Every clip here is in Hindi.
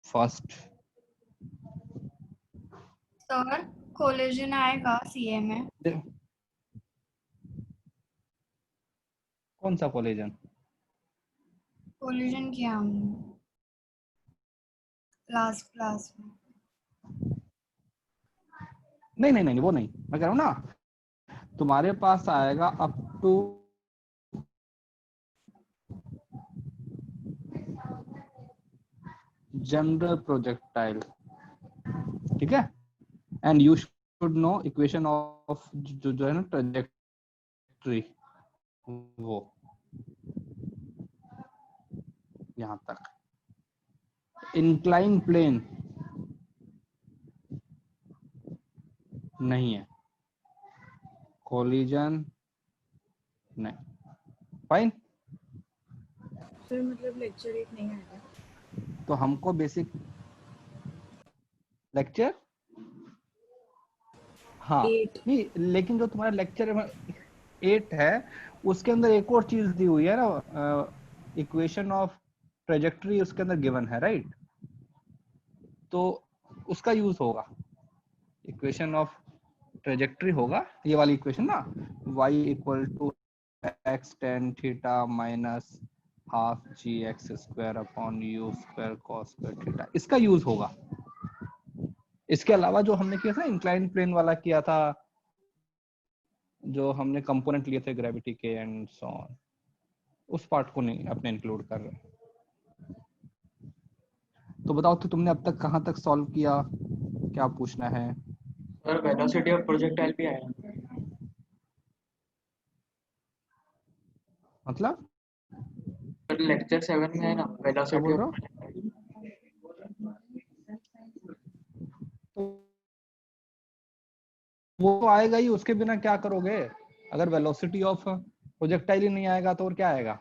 फर्स्ट सर कोलिजन आएगा सीए में। कौन सा कोलिजन? कोलिजन किया हमने लास्ट क्लास में। नहीं नहीं नहीं, वो नहीं, मैं कह रहा हूँ ना, तुम्हारे पास आएगा अप टू जनरल प्रोजेक्टाइल, ठीक है, and you should know equation of जो है ना ट्रेजेक्ट्री, वो यहां तक। इंक्लाइन प्लेन नहीं है, कोलिजन नहीं, फाइन। सर मतलब लेक्चर 8 नहीं आएगा तो हमको बेसिक लेक्चर, हाँ 8। नहीं, लेकिन जो तुम्हारा लेक्चर 8 है उसके अंदर एक और चीज दी हुई है ना, इक्वेशन ऑफ ट्रेजेक्ट्री उसके अंदर गिवन है, राइट? तो उसका यूज होगा, इक्वेशन ऑफ ट्रेजेक्ट्री होगा, ये वाली इक्वेशन ना, y equal to x tan theta minus half g x square upon u square cos square theta, इसका यूज होगा। इसके अलावा जो हमने किया था इंक्लाइन प्लेन वाला किया था, जो हमने कंपोनेंट लिए थे ग्रेविटी के एंड सो ऑन, उस पार्ट को नहीं अपने इंक्लूड कर रहे। तो बताओ तो तुमने अब तक कहाँ तक सॉल्व किया, क्या पूछना है? सर वेलोसिटी ऑफ प्रोजेक्टाइल भी आया, मतलब सर लेक्चर 7 में है ना क्या वेलोसिटी बोल ऑफ रहे हो? प्रोजेक्टाइल। वो तो आएगा ही, उसके बिना क्या करोगे? अगर वेलोसिटी ऑफ प्रोजेक्टाइल ही नहीं आएगा तो और क्या आएगा?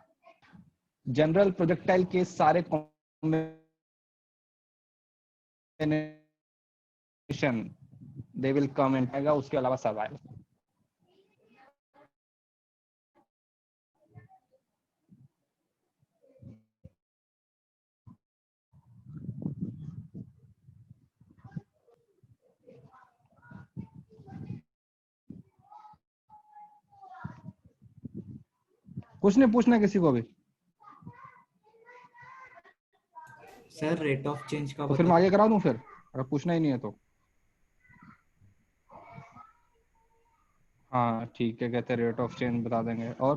जनरल प्रोजेक्टाइल के सारे कॉम्बिनेशन दे विल कम इन आएगा, उसके अलावा सब आएगा। कुछ नहीं पूछना किसी को भी, सर रेट ऑफ चेंज का तो फिर मैं आगे करा दूं फिर, अगर पूछना ही नहीं है तो। हाँ ठीक है, कहते रेट ऑफ चेंज बता देंगे। और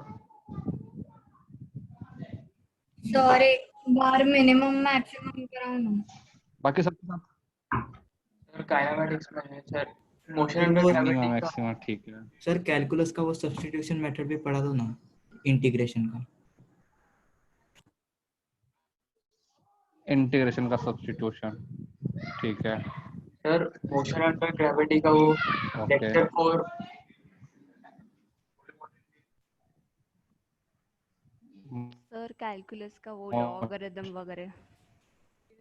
सर एक बार मिनिमम मैक्सिमम कराओ ना। बाकी सबके साथ सर काइनेमेटिक्स में है सर, मोशन सर अंडर वो ग्रेविटी का। मैक्सिमम, ठीक है। सर कैलकुलस का वो सब्स्टिट्यूशन मेथड भी पढ़ा दो ना, इंटीग्रेशन का। इंटीग्रेशन का सब्स्टिट्यूशन, ठीक है, सर मोशन अंडर ग्रेविटी का वो ओके। लेक्चर 4। सर कैलकुलस का वो लॉगरिथम वगैरह,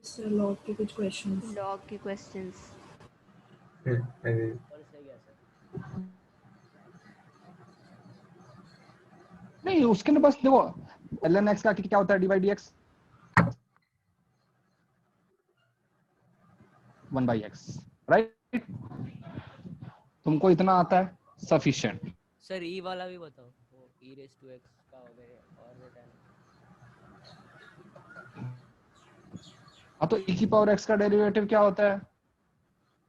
सर लॉग के कुछ क्वेश्चंस। लॉग के क्वेश्चंस। नहीं उसके अंदर बस देखो ln x का क्या होता है, dy dx 1/x, राइट? तुमको इतना आता है, सफिशिएंट। सर ई वाला भी बताओ, वो e रेज टू x का हो गया और वो tan। हाँ तो e की पावर x का डेरिवेटिव क्या होता है?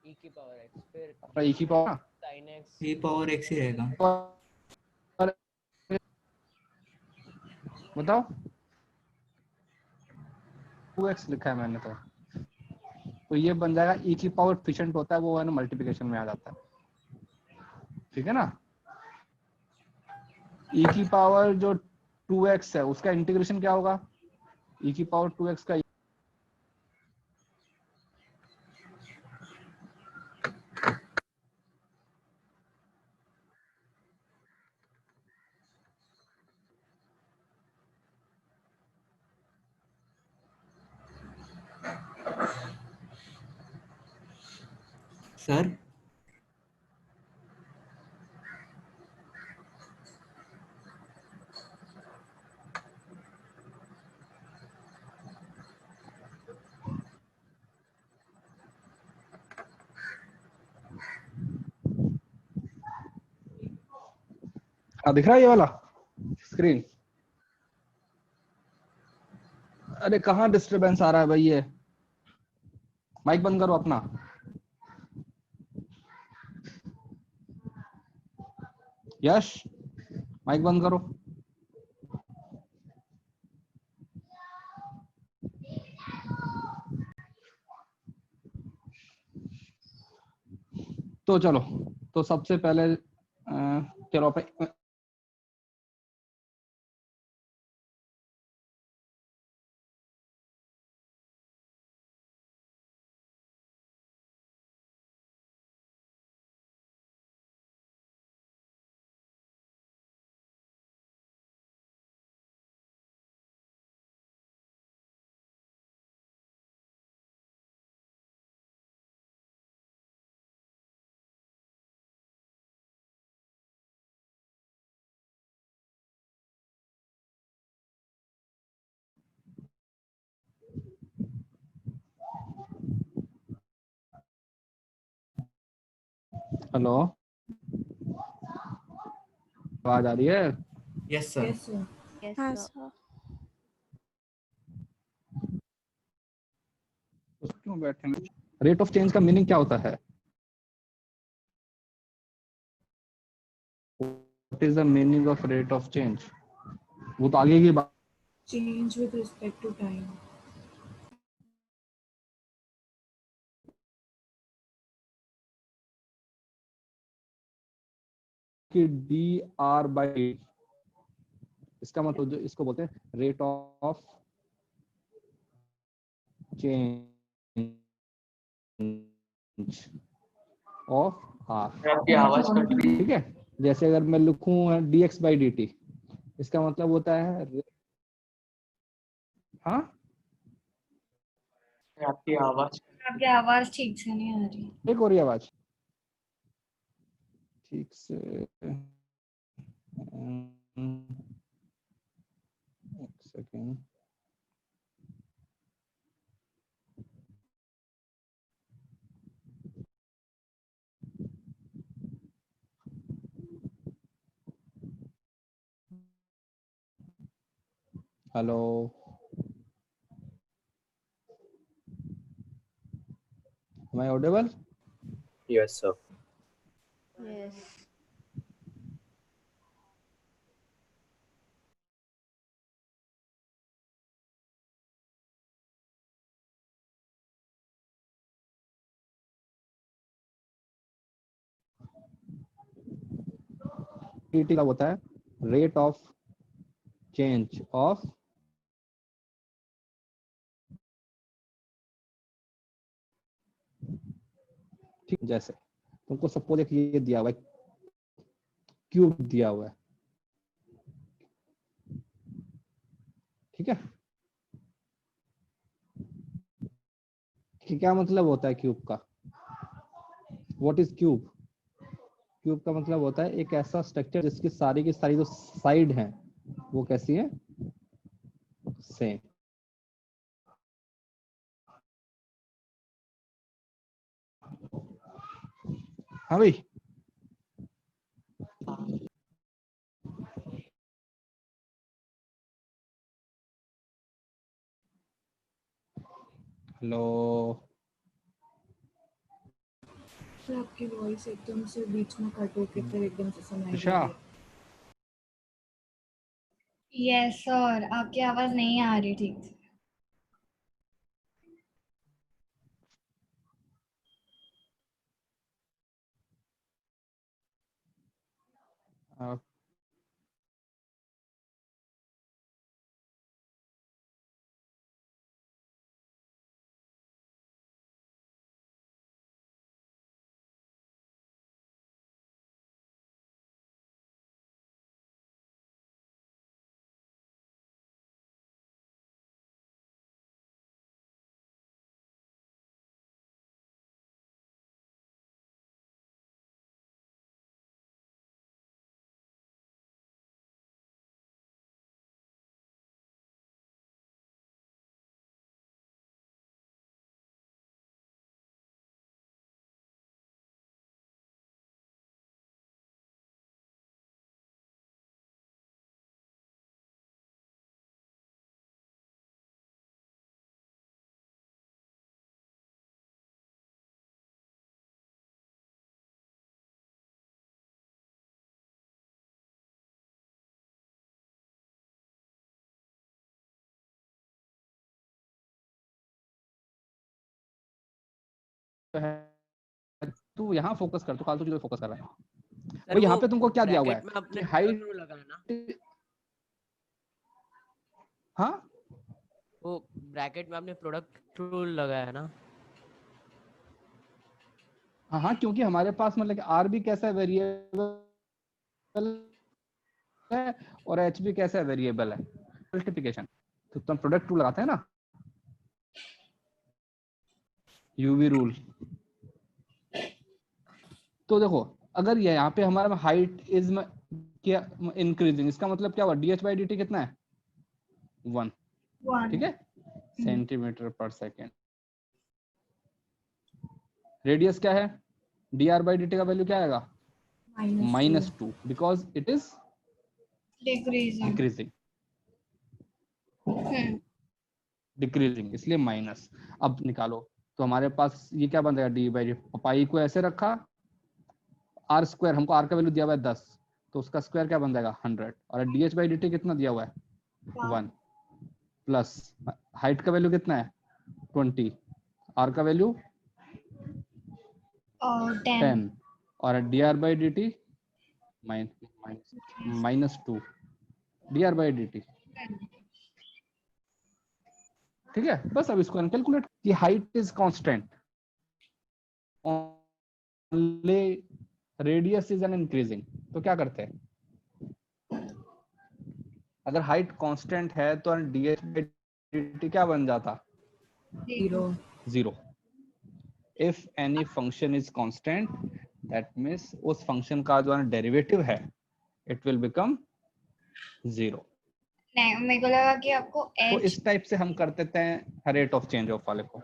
e की पावर x, फिर अपना e की पावर sin x। ये पावर x ही रहेगा। बताओ, 2x लिखा है मैंने तो ये बन जाएगा e की पावर एफिशिएंट होता है वो है ना, मल्टीप्लिकेशन में आ जाता है, ठीक है ना? e की पावर जो 2x है उसका इंटीग्रेशन क्या होगा? e की पावर 2x का सर हाँ दिख रहा है ये वाला स्क्रीन? अरे कहाँ डिस्टरबेंस आ रहा है भाई, ये माइक बंद करो अपना। यश माइक बंद करो। तो चलो, तो सबसे पहले चलो अपने हेलो, आवाज आ रही है? Yes sir. Yes sir. Yes हाँ सर। सर। तो क्यों बैठे? रेट ऑफ चेंज का मीनिंग क्या होता है? What is the meaning of rate of change? वो तो आगे की बात। Change with respect to time. कि डी आर बाई, इसका मतलब जो इसको बोलते हैं rate of change of r. आपकी आवाज कट रही है। ठीक है, जैसे अगर मैं लिखूं D x by D T, इसका मतलब होता है हाँ आपकी आवाज आपकी आवाज ठीक से नहीं आ रही। एक हो रही है आवाज ठीक से? एक second. Hello, am I audible? Yes, sir. Yes. T का होता है रेट ऑफ चेंज ऑफ ठीक। जैसे तुमको सपोज एक ये दिया हुआ है, क्यूब दिया हुआ है, ठीक है? कि क्या मतलब होता है क्यूब का? What is cube? क्यूब का मतलब होता है एक ऐसा स्ट्रक्चर जिसकी सारी की सारी जो साइड हैं वो कैसी है? सेम। हाँ भाई। हेलो, सर आपकी वॉइस एकदम से बीच में कट होके फिर एकदम से सुनाई दे अच्छा रही है। यस सर, आपकी आवाज नहीं आ रही ठीक से। आप है, तू यहाँ फोकस कर, तू फालतू चीजों पे फोकस कर रहा है। सर वो यहाँ वो पे तुमको क्या दिया हुआ ब्रैकेट है में अपने कि प्रोडक्ट हाइट, रूल लगा है ना, हाँ वो ब्रैकेट में आपने प्रोडक्ट रूल लगाया है ना। हाँ हाँ, क्योंकि हमारे पास मतलब आर भी कैसा है, वेरिएबल है, और एच भी कैसा है, वेरिएबल है, मल्टीप्लिकेशन। तो तुम प्रोडक्ट रूल लगाते हैं ना, यूवी रूल। तो देखो अगर ये यहाँ पे हमारा हाइट इज क्या इंक्रीजिंग, इसका मतलब क्या हुआ, डीएच बाई डी टी कितना है, 1, 1 ठीक है, सेंटीमीटर पर सेकेंड। रेडियस क्या है, D r by D T का वैल्यू क्या आएगा, -2, because it is decreasing. Increasing, decreasing, इसलिए माइनस। अब निकालो तो हमारे पास ये क्या बन जाएगा, डी बाई डी, पाई को ऐसे रखा, आर स्क्वायर, हमको आर का वैल्यू दिया हुआ है 10, तो उसका स्क्वायर क्या बन जाएगा 100, और D H by D T कितना दिया हुआ है 1, प्लस हाइट का वैल्यू कितना है 20, आर का वैल्यू और 10 10, और D r by D T -2 D r by D T, ठीक है। बस अब इसको कैलकुलेट, कि height is constant, only radius is an increasing. तो क्या करते हैं, अगर हाइट कांस्टेंट है तो D H by D T क्या बन जाता, 0। If any function is constant, that means उस फंक्शन का जो डेरिवेटिव है, इट विल बिकम 0। नहीं, मेरे को लगा कि आपको तो h इस टाइप से हम कर देते हैं रेट ऑफ चेंज ऑफ वाले को।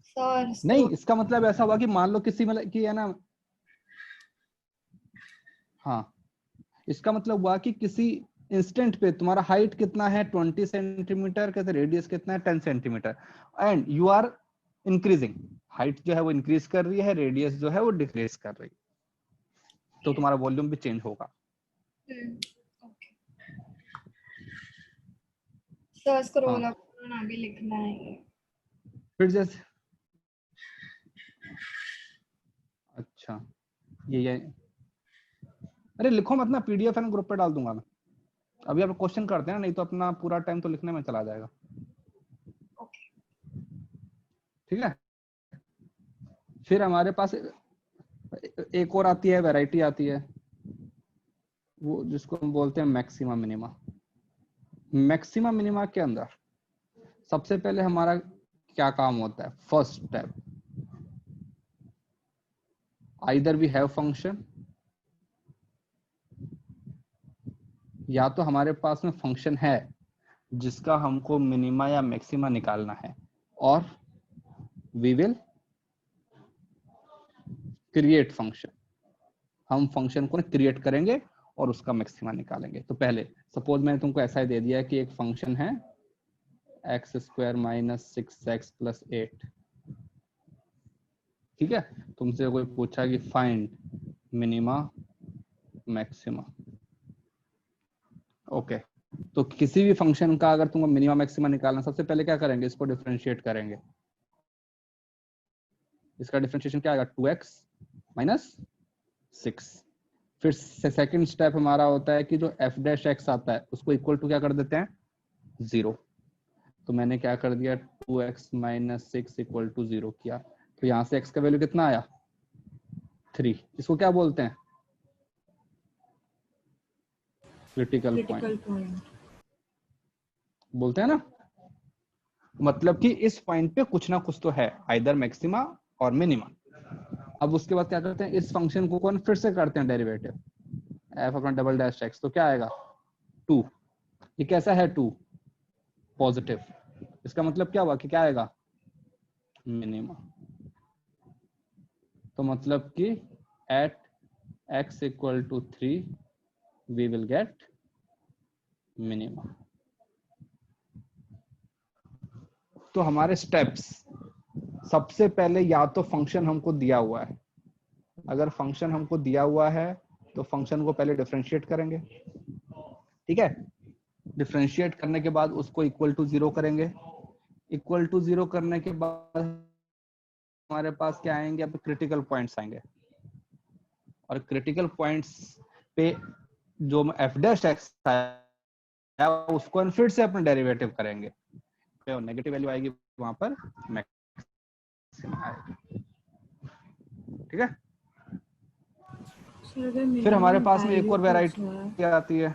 सर नहीं, इसका मतलब ऐसा हुआ कि मान लो किसी मतलब कि है ना, हाँ, इसका मतलब हुआ कि किसी इंस्टेंट पे तुम्हारा हाइट कितना है 20 सेंटीमीटर, कहते रेडियस कितना है 10 centimetre, and you are increasing, height जो है वो इंक्रीज कर रही है, रेडियस जो है वो डिक्रीज कर रही है, तो तुम्हारा वॉल्यूम भी चेंज होगा। सर स्क्रॉल हाँ। अप करना भी लिखना है। फिर जैसे, अच्छा ये अरे लिखो मत ना, पीडीएफ है ना, ग्रुप पे डाल दूंगा मैं। अभी आप क्वेश्चन करते हैं, नहीं तो अपना पूरा टाइम तो लिखने में चला जाएगा, ठीक है। फिर हमारे पास एक और आती है, वैरायटी आती है, वो जिसको हम बोलते हैं मैक्सिमा मिनिमा। मैक्सिमा मिनिमा के अंदर सबसे पहले हमारा क्या काम होता है, first step, either we have function, या तो हमारे पास में फंक्शन है जिसका हमको मिनिमा या मैक्सिमा निकालना है, और वी विल क्रिएट फंक्शन, हम फंक्शन को क्रिएट करेंगे और उसका मैक्सिमा निकालेंगे। तो पहले सपोज मैंने तुमको ऐसा ही दे दिया है कि एक फंक्शन है x² - 6x + 8, ठीक है। तुमसे कोई पूछा कि फाइंड मिनिमा मैक्सिमा, ओके, तो किसी भी फंक्शन का अगर तुमको मिनिमा मैक्सिमा निकालना, सबसे पहले क्या करेंगे, इसको डिफरेंशिएट करेंगे। इसका डिफरेंशिएशन क्या आएगा, 2x - 6। फिर सेकंड स्टेप हमारा होता है कि जो f' आता है उसको इक्वल टू क्या कर देते हैं, 0। तो मैंने क्या कर दिया, 2x - 6 = 0 किया, तो यहाँ से x का वैल्यू कितना आया, 3। इसको क्या बोलते हैं, क्रिटिकल पॉइंट बोलते हैं ना। मतलब कि इस पॉइंट पे कुछ ना कुछ तो है, आइदर मैक्सिमा और मिनिमा। अब उसके बाद क्या करते हैं, इस फंक्शन को कौन फिर से करते हैं डेरिवेटिव, f/(x), तो क्या आएगा 2। ये कैसा है 2, पॉजिटिव, इसका मतलब क्या हुआ कि क्या आएगा, मिनिमा। तो मतलब कि at x = 3 we will get minima. तो हमारे स्टेप्स, सबसे पहले या तो फंक्शन हमको दिया हुआ है, अगर फंक्शन हमको दिया हुआ है तो फंक्शन को पहले डिफरेंशिएट करेंगे, ठीक है। डिफरेंशिएट करने के बाद उसको इक्वल टू 0 करेंगे, इक्वल टू 0 करने के बाद हमारे पास क्या आएंगे, अब क्रिटिकल पॉइंट्स आएंगे, और क्रिटिकल पॉइंट्स पे जो एफ डैश एक्स आया उसको हम फिर से अपना डेरिवेटिव करेंगे, तो नेगेटिव वैल्यू आएगी वहां पर मैक्सिमम आएगा। ठीक है, फिर हमारे पास में एक और वेराइटी आती है।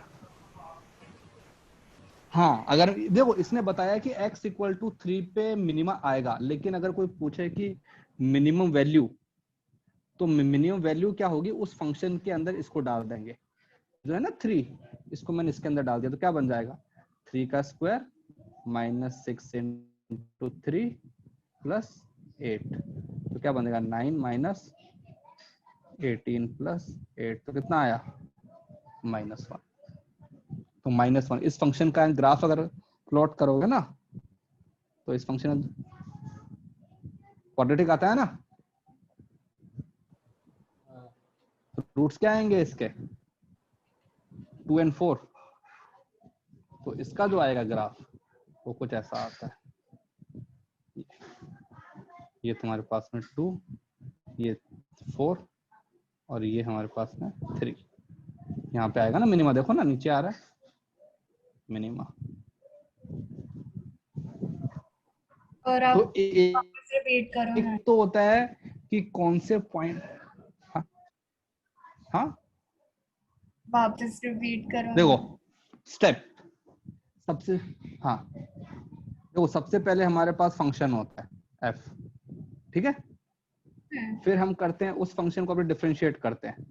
हाँ, अगर देखो इसने बताया कि x इक्वल टू 3 पे मिनिमा आएगा, लेकिन अगर कोई पूछे कि मिनिमम वैल्यू, तो मिनिमम वैल्यू क्या होगी, उस फंक्शन के अंदर इसको डाल देंगे, जो है ना 3, इसको मैंने इसके अंदर डाल दिया, तो क्या बन जाएगा 3 का स्क्वायर माइनस 6 इंटू 3 प्लस 8, तो क्या बनेगा 9 माइनस 18 प्लस 8, तो कितना आया -1। तो -1 इस फंक्शन का ग्राफ अगर प्लॉट करोगे ना, तो इस फंक्शन क्वाड्रेटिक आता है ना, रूट्स क्या आएंगे इसके 2 और 4, तो इसका जो आएगा ग्राफ वो कुछ ऐसा आता है, ये तुम्हारे पास में 2, ये 4 और ये हमारे पास में 3, यहाँ पे आएगा ना मिनिमा, देखो ना नीचे आ रहा है मिनिमा। और आप तो रिपीट करो ना। एक तो होता है कि कौन से पॉइंट, हाँ वापस रिपीट करो देखो ना। स्टेप सबसे, हाँ देखो सबसे पहले हमारे पास फंक्शन होता है f, ठीक है, फिर हम करते हैं उस फंक्शन को भी डिफरेंशिएट करते हैं,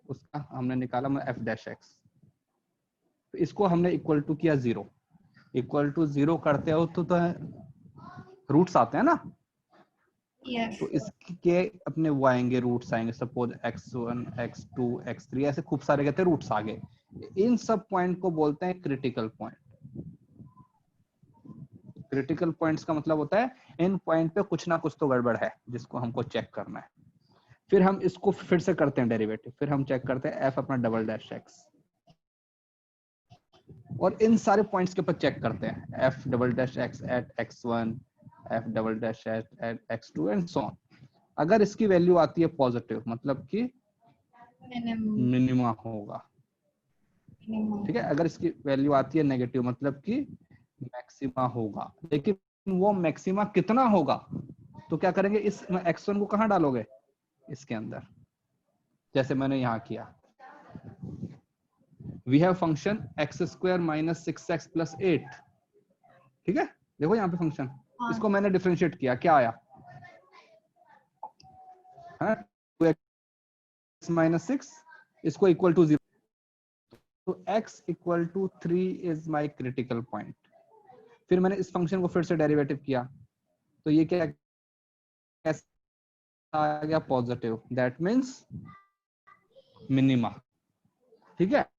उसका हमने निकाला मतलब f डैश x, तो इसको हमने इक्वल टू किया 0, इक्वल टू 0 करते हो तो रूट्स आते हैं ना, यस तो इसके अपने वो आएंगे रूट्स आएंगे, सपोज x1 x2 x3 ऐसे खूब सारे कहते हैं रूट्स आ गए, इन सब पॉइंट को बोलते हैं क्रिटिकल पॉइंट। क्रिटिकल पॉइंट्स का मतलब होता है इन पॉइंट पे कुछ ना कुछ तो गड़बड़ है जिसको हमको चेक करना है, फिर हम इसको फिर से करते हैं डेरिवेटिव, फिर हम चेक करते हैं f अपना डबल डैश x, और इन सारे पॉइंट्स के ऊपर चेक करते हैं f double dash x at x1 f double dash at x2 and so on. अगर इसकी वैल्यू आती है पॉजिटिव मतलब कि मिनिमा होगा, ठीक है, अगर इसकी वैल्यू आती है नेगेटिव मतलब कि मैक्सिमा होगा, लेकिन वो मैक्सिमा कितना होगा, तो क्या करेंगे इस x1 को कहाँ डालोगे, इसके अंदर, जैसे मैंने यहाँ किया, we have function x square minus 6x plus 8, ठीक है, देखो यहाँ पे फंक्शन, इसको मैंने डिफरेंशिएट किया, क्या आया 2x माइनस 6, इसको इक्वल टू 0, तो x equal to 3 is my critical point. फिर मैंने इस फंक्शन को फिर से डेरिवेटिव किया, तो ये क्या आ गया पॉजिटिव, दैट मीन्स मिनिमा, ठीक है,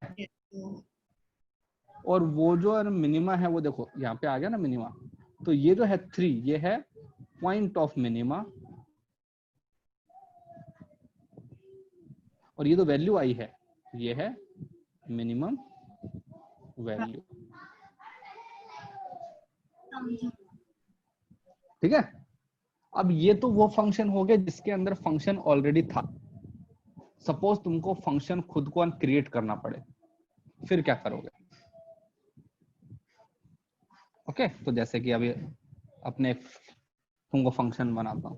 और वो जो मिनिमा है वो देखो यहाँ पे आ गया ना मिनिमा, तो ये जो है 3 ये है पॉइंट ऑफ मिनिमा, और ये जो वैल्यू आई है ये है मिनिमम वैल्यू, ठीक है। अब ये तो वो फंक्शन हो गया जिसके अंदर फंक्शन ऑलरेडी था, सपोज तुमको फंक्शन खुद को क्रिएट करना पड़े, फिर क्या करोगे, ओके तो जैसे कि अभी अपने तुमको फंक्शन बनाता हूं,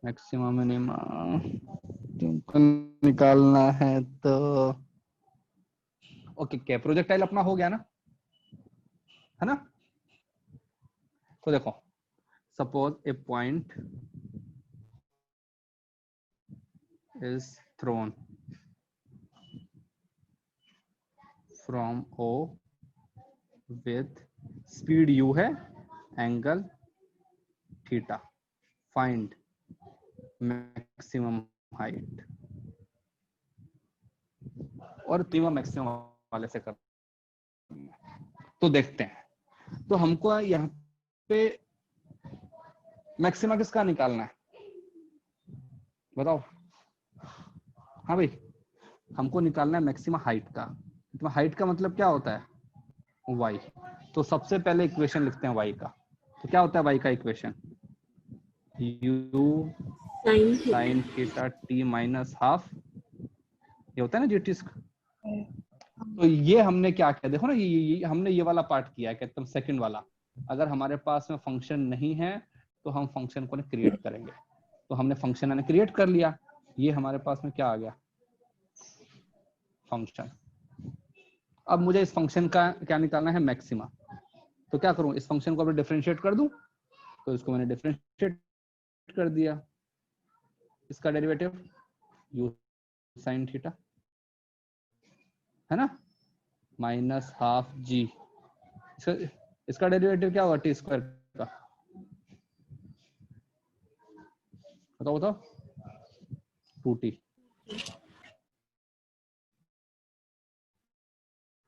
मैक्सिमम मिनिमा तुमको निकालना है तो ओके, क्या प्रोजेक्टाइल अपना हो गया ना, है ना, तो देखो suppose A point is thrown from O with speed u है, angle theta, find maximum height, और तीनों मैक्सिमम वाले से कर, तो देखते हैं, तो हमको यहाँ पे मैक्सिमा किसका निकालना है बताओ, हाँ भाई, हमको निकालना है मैक्सिमा हाइट का। तो हाइट का मतलब क्या होता है? y। तो सबसे पहले इक्वेशन लिखते हैं y का। तो क्या होता है y का equation? u sin theta t minus half, ये होता है ना जी t। तो ये हमने क्या किया, देखो ना, ये हमने ये वाला पार्ट किया है, एकदम सेकंड वाला। अगर हमारे पास में फंक्शन नहीं है तो हम फंक्शन को क्रिएट करेंगे। तो हमने फंक्शन क्रिएट कर लिया, ये हमारे पास में क्या आ गया? फंक्शन। अब मुझे इस फंक्शन का क्या निकालना है? मैक्सिमा। तो क्या करूं, इस फंक्शन को अब डिफरेंशिएट कर दूं। तो इसको मैंने डिफरेंशिएट कर दिया, इसका डेरिवेटिव u sin थीटा है ना, माइनस हाफ जी। इसका डेरिवेटिव क्या होगा? टी स्क्वायर का। बताओ बताओ, 2t।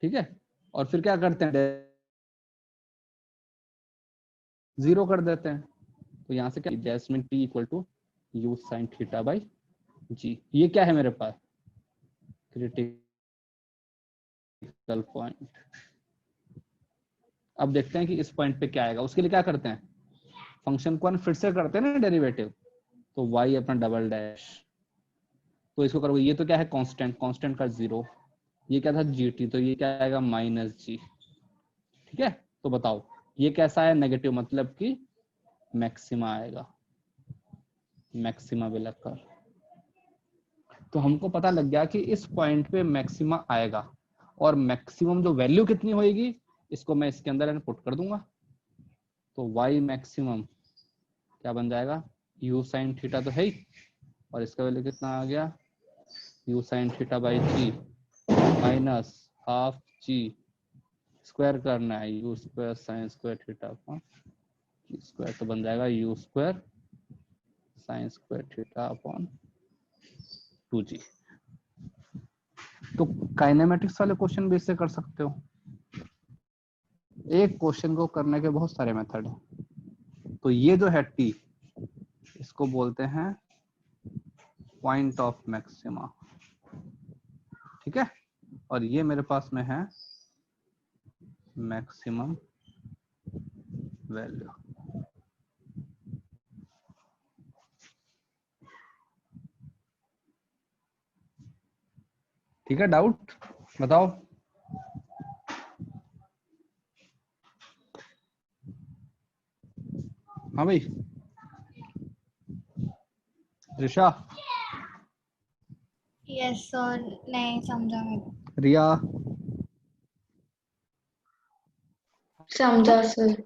ठीक है, और फिर क्या करते हैं? 0 कर देते हैं। तो यहां से क्या, जैस्मिन t equal to u sin theta by G. ये क्या है मेरे पास? Critical point. अब देखते हैं कि इस पॉइंट पे क्या आएगा। उसके लिए क्या करते हैं? फंक्शन को फिर से करते हैं ना डेरिवेटिव। तो y अपना डबल डैश, तो इसको करोगे, ये तो क्या है? कांस्टेंट, कांस्टेंट का 0। ये क्या था? gt, तो ये क्या आएगा? माइनस जी। ठीक है, तो बताओ ये कैसा है? नेगेटिव, मतलब कि मैक्सिमा आएगा, मैक्सिमा विल अकर। तो हमको पता लग गया कि इस पॉइंट पे मैक्सिमा आएगा, और मैक्सिमम जो वैल्यू कितनी होएगी, इसको मैं इसके अंदर पुट कर दूंगा। तो y मैक्सिमम क्या बन जाएगा? u sin थीटा तो है ही, और इसका वैल्यू कितना आ गया? u sin theta by G minus half G, square करना है, u square sine square theta upon G square, तो बन जाएगा u square sine square theta upon 2g। तो काइनेमेटिक्स वाले क्वेश्चन भी इससे कर सकते हो। एक क्वेश्चन को करने के बहुत सारे मेथड हैं। तो ये जो है t, इसको बोलते हैं पॉइंट ऑफ मैक्सिमा। ठीक है, और ये मेरे पास में है मैक्सिमम वैल्यू। ठीक है, डाउट बताओ। हाँ भाई, ऋषा, यस सर, नहीं समझा मैं। रिया, समझा सर।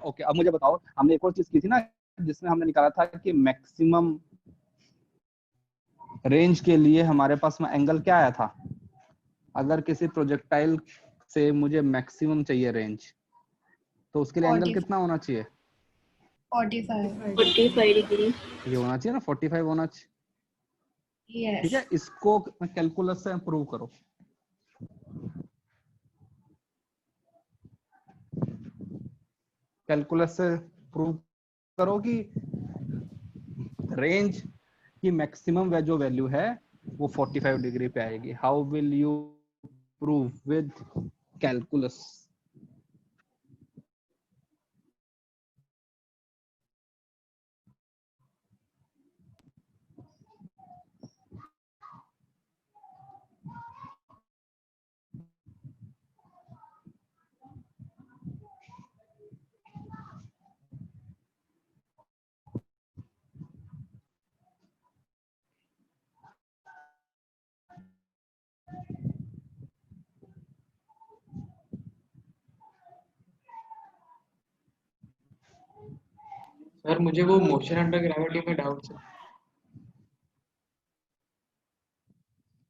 ओके। अब मुझे बताओ, हमने एक और चीज की थी ना, जिसमें हमने निकाला था कि मैक्सिमम रेंज के लिए हमारे पास में एंगल क्या आया था? अगर किसी प्रोजेक्टाइल से मुझे मैक्सिमम चाहिए रेंज, तो उसके लिए एंगल कितना होना चाहिए? 45 डिग्री। ये होना चाहिए ना, 45 होना चाहिए। ठीक यस। है, इसको कैलकुलस से प्रूव करो। कैलकुलस से प्रूव करो कि रेंज की मैक्सिमम जो वैल्यू है वो 45 डिग्री पे आएगी। How will you prove with calculus? Sir मुझे वो मोशन अंडर ग्रेविटी में डाउट है।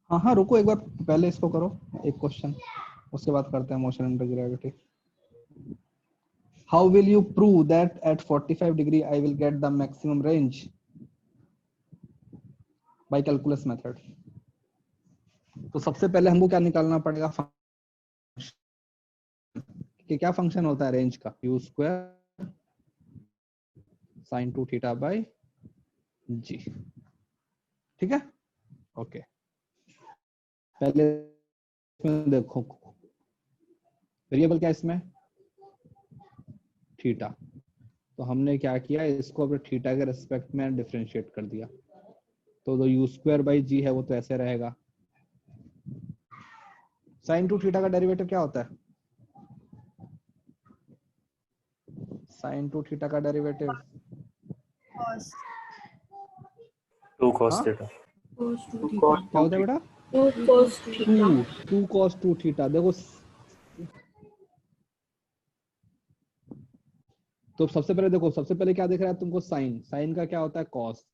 हाँ हाँ, रुको एक बार, पहले इसको करो एक क्वेश्चन, उसके बाद करते हैं motion under gravity. How will you prove that at 45 degree I will get the maximum range bye calculus method? तो सबसे पहले हमको क्या निकालना पड़ेगा? कि क्या फंक्शन होता है रेंज का? u square sine 2 theta by G. ठीक है, ओके। पहले इसमें देखो वेरिएबल क्या है इसमें, थीटा। तो हमने क्या किया, इसको अपने थीटा के रिस्पेक्ट में डिफरेंशिएट कर दिया। तो जो यू स्क्वायर बाई जी है वो तो ऐसे रहेगा। साइन टू थीटा का डेरिवेटिव क्या होता है, साइन टू थीटा का डेरिवेटिव cos 2 cos हाँ theta. cos 2 क्या theta होता है बेटा, 2 cos theta to cos two theta. देखो तो सबसे पहले देखो, सबसे पहले क्या दिख रहा है तुमको, साइन, साइन का क्या होता है कॉस,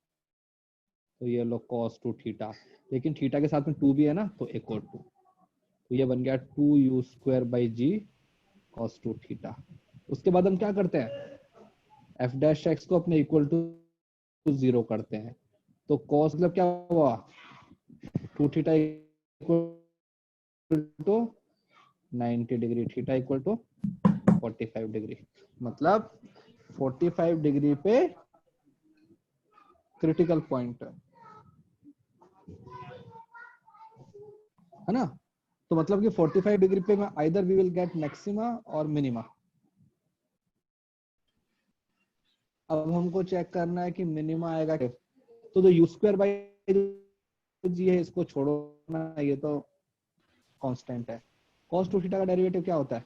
तो ये लो कॉस टू थीटा, लेकिन थीटा के साथ में टू भी है ना, तो एक और टू, तो ये बन गया 2u square by g cos two theta. उसके बाद हम क्या करते हैं, एफ डैश एक्स को अपने इक्वल टू 0 करते हैं। तो कॉस मतलब क्या हुआ, two theta equal to 90 degree, theta equal to 45 degree, मतलब 45 डिग्री पे क्रिटिकल पॉइंट है ना। तो मतलब कि 45 डिग्री पे मैं either we will get maxima और मिनिमा। अब हमको चेक करना है कि मिनिमा आएगा, तो जो यू स्क्वायर बाई जी है इसको छोड़ो ना, ये तो कांस्टेंट है। cos टू थीटा का डेरिवेटिव क्या होता है,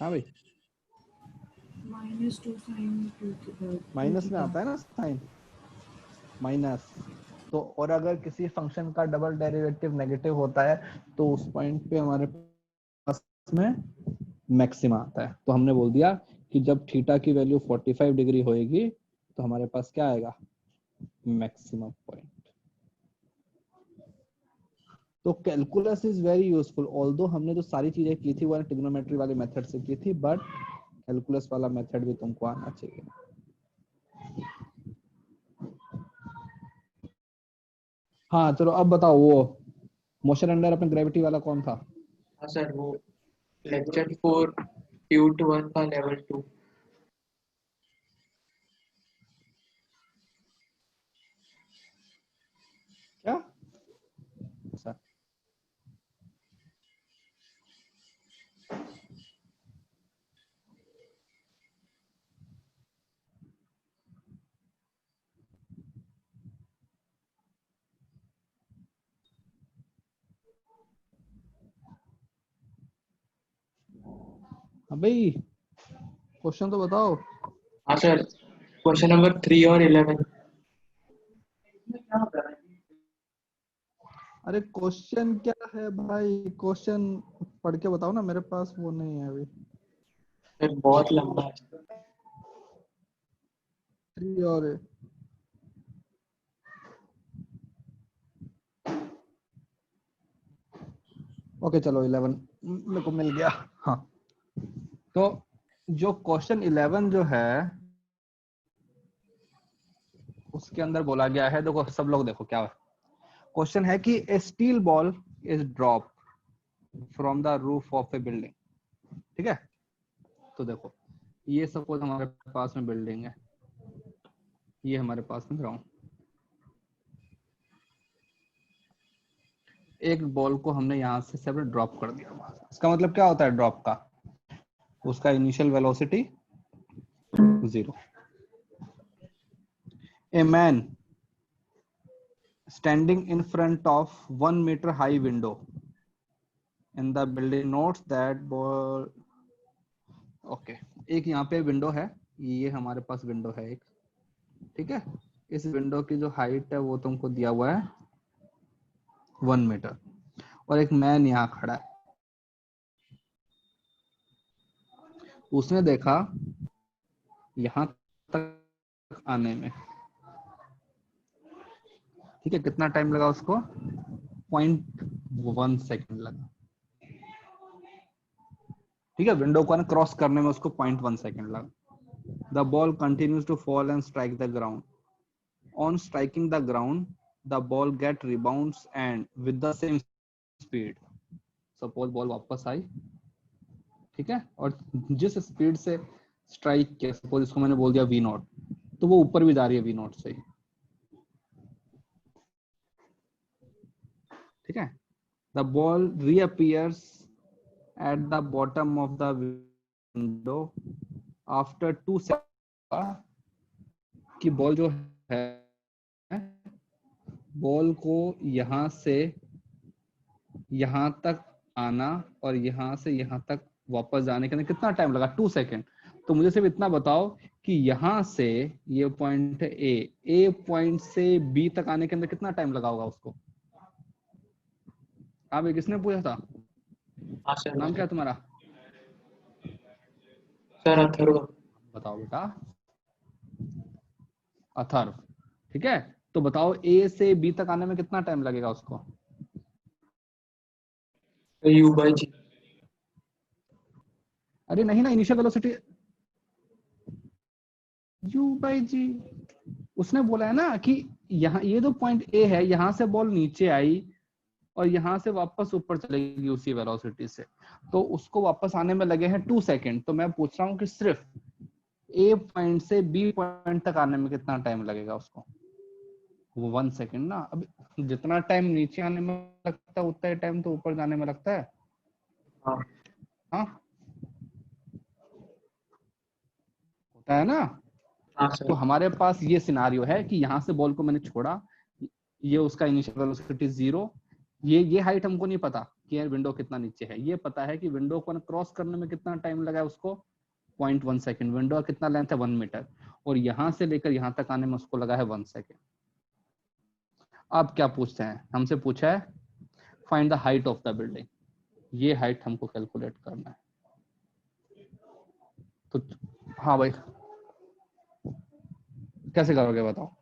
हाँ भाई -2 sin 2 माइनस में आता है ना साइन, माइनस। तो और अगर किसी फंक्शन का डबल डेरिवेटिव नेगेटिव होता है तो उस पॉइंट पे हमारे पास में मैक्सिमा आता है। तो हमने बोल दिया कि जब थीटा की वैल्यू 45 डिग्री होएगी तो हमारे पास क्या आएगा, मैक्सिमम पॉइंट। तो calculus is very useful, although हमने जो सारी चीजें की थी वो ट्रिग्नोमेट्री वाले मेथड से की थी, बट कैलकुलस वाला मेथड भी तुमको आना चाहिए। हाँ चलो अब बताओ, वो मोशन अंडर अपने ग्रेविटी वाला कौन था, हाँ सर, वो लेक्चर 4 ट्यूट 1 का लेवल 2। क्या सर, हाँ भाई क्वेश्चन तो बताओ। हाँ सर, क्वेश्चन नंबर 3 और 11। अरे क्वेश्चन क्या है भाई, क्वेश्चन पढ़ के बताओ ना, मेरे पास वो नहीं है अभी। सर बहुत लंबा है। 3 और ओके चलो 11 मेरे को मिल गया। हाँ तो जो क्वेश्चन 11 जो है उसके अंदर बोला गया है, देखो सब लोग देखो क्या क्वेश्चन है कि a steel ball is drop from the roof of a building. ठीक है, तो देखो ये सपोज हमारे पास में बिल्डिंग है, ये हमारे पास में ग्राउंड, एक बॉल को हमने यहाँ से सेपरेट ड्रॉप कर दिया। इसका मतलब क्या होता है ड्रॉप का, उसका initial velocity 0। A man standing in front of 1 metre high window in the building notes that ball. Okay, एक यहाँ पे विंडो है, ये हमारे पास विंडो है एक, ठीक है। इस विंडो की जो हाइट है वो तुमको दिया हुआ है 1 मीटर, और एक मैन यहाँ खड़ा है। उसने देखा यहाँ तक आने में, ठीक है, कितना टाइम लगा उसको, 0.1 सेकंड लगा। ठीक है, विंडो को क्रॉस करने में उसको 0.1 सेकंड लगा। The ball continues to fall and strike the ground. On striking the ground the ball get rebounds and with the same speed. Suppose ball वापस आई, ठीक है, और जिस स्पीड से स्ट्राइक किया, सपोज इसको मैंने बोल दिया v0, तो वो ऊपर भी जा रही है v नॉट से, ठीक है। The ball reappears at the bottom of the window after 2 second, कि बॉल जो है, बॉल को यहां से यहां तक आना और यहां से यहां तक वापस जाने के अंदर कितना टाइम लगा, 2 सेकंड। तो मुझे सिर्फ इतना बताओ कि यहां से ये पॉइंट ए पॉइंट से बी तक आने के अंदर कितना टाइम लगा होगा उसको। आप ये किसने पूछा था? हाँ सर। नाम क्या है तुम्हारा? सर अथर्व। बताओ बेटा। अथर्व, ठीक है। तो बताओ ए से बी तक आने में कितना टाइम लगेगा उसको? यू बाई जी। अरे नहीं ना, इनिशियल वेलोसिटी यू बाई जी। उसने बोला है ना कि यहाँ ये जो पॉइंट ए है, यहाँ से बॉल नीचे आई और यहाँ से वापस ऊपर चलेगी उसी वेलोसिटी से, तो उसको वापस आने में लगे हैं 2 सेकंड। तो मैं पूछ रहा हूँ कि सिर्फ ए पॉइंट से बी पॉइंट तक आने में कितना टाइम लगेगा उसको? वो 1 सेकंड ना। अब जितना टाइम नीचे आने में लगता है उतना ही टाइम तो ऊपर जाने में लगता है। हाँ हाँ, होता है ना। हाँ तो सर। हमारे पास ये सिनारियो है कि यहाँ से बॉल को मैंने छोड़ा, ये उसका इनिशियल वेलोसिटी 0, ये हाइट हमको नहीं पता कि विंडो कितना नीचे है। ये पता है कि विंडो को क्रॉस करने में कितना टाइम लगा है उसको, 0.1 सेकंड। विंडो का कितना लेंथ है, 1 मीटर, और यहाँ से लेकर यहाँ तक आने में उसको लगा है 1 सेकंड। अब क्या पूछते हैं हमसे? पूछा है find the height of the building. ये हाइट हमको कैलकुलेट करना है। तो हाँ भाई, कैसे करोगे बताओ?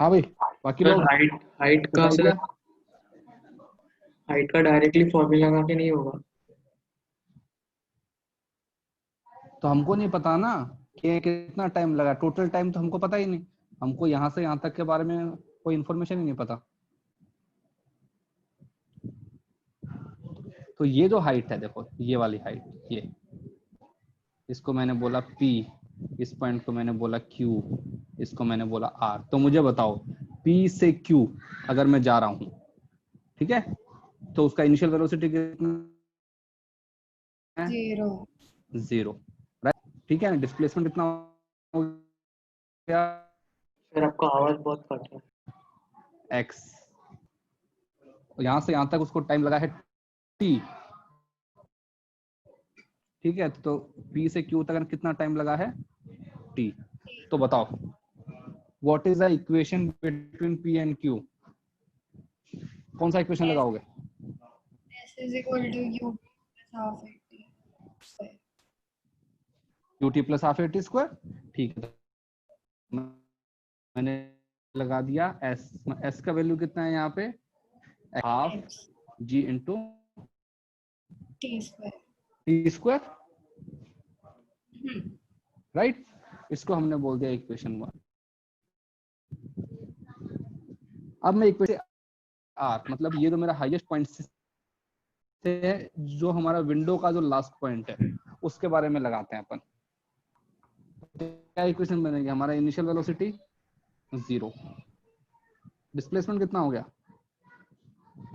हाँ भाई, बाकी सर लोग हाइट का कुछ सर, आइडिया? हाइट का डायरेक्टली फॉर्मूला लगा के नहीं होगा। तो हमको नहीं पता ना कि कितना टाइम लगा, टोटल टाइम तो हमको पता ही नहीं। हमको यहाँ से यहाँ तक के बारे में कोई इन्फॉर्मेशन ही नहीं पता। तो ये जो हाइट है, देखो ये वाली हाइट, ये इसको मैंने बोला P, इस पॉइंट को मैंने बोला Q, इसको मैंने बोला R। तो मुझे बताओ P से Q अगर मैं जा रहा हूं, ठीक है, तो उसका इनिशियल वेलोसिटी कितना है? 0, राइट। ठीक है ना। डिस्प्लेसमेंट कितना हो गया? सर आपका आवाज बहुत कट रहा है। x। यहां से यहां तक उसको टाइम लगा है t, ठीक है। तो p से q तक कितना टाइम लगा है? t। तो बताओ what is the equation between p and q? कौन सा इक्वेशन लगाओगे? S is equal to U plus half AT square. ut plus half eighty square, ठीक है। मैंने लगा दिया s का वैल्यू कितना है यहाँ पे? Half X g into T square. T square, right. इसको हमने बोल दिया इक्वेशन 1। अब मैं इक्वेशन r, मतलब ये जो मेरा हाईएस्ट पॉइंट से है, जो हमारा विंडो का जो लास्ट पॉइंट है, उसके बारे में लगाते हैं अपन। क्या इक्वेशन बनेगी? हमारा इनिशियल वेलोसिटी 0, डिस्प्लेसमेंट कितना हो गया?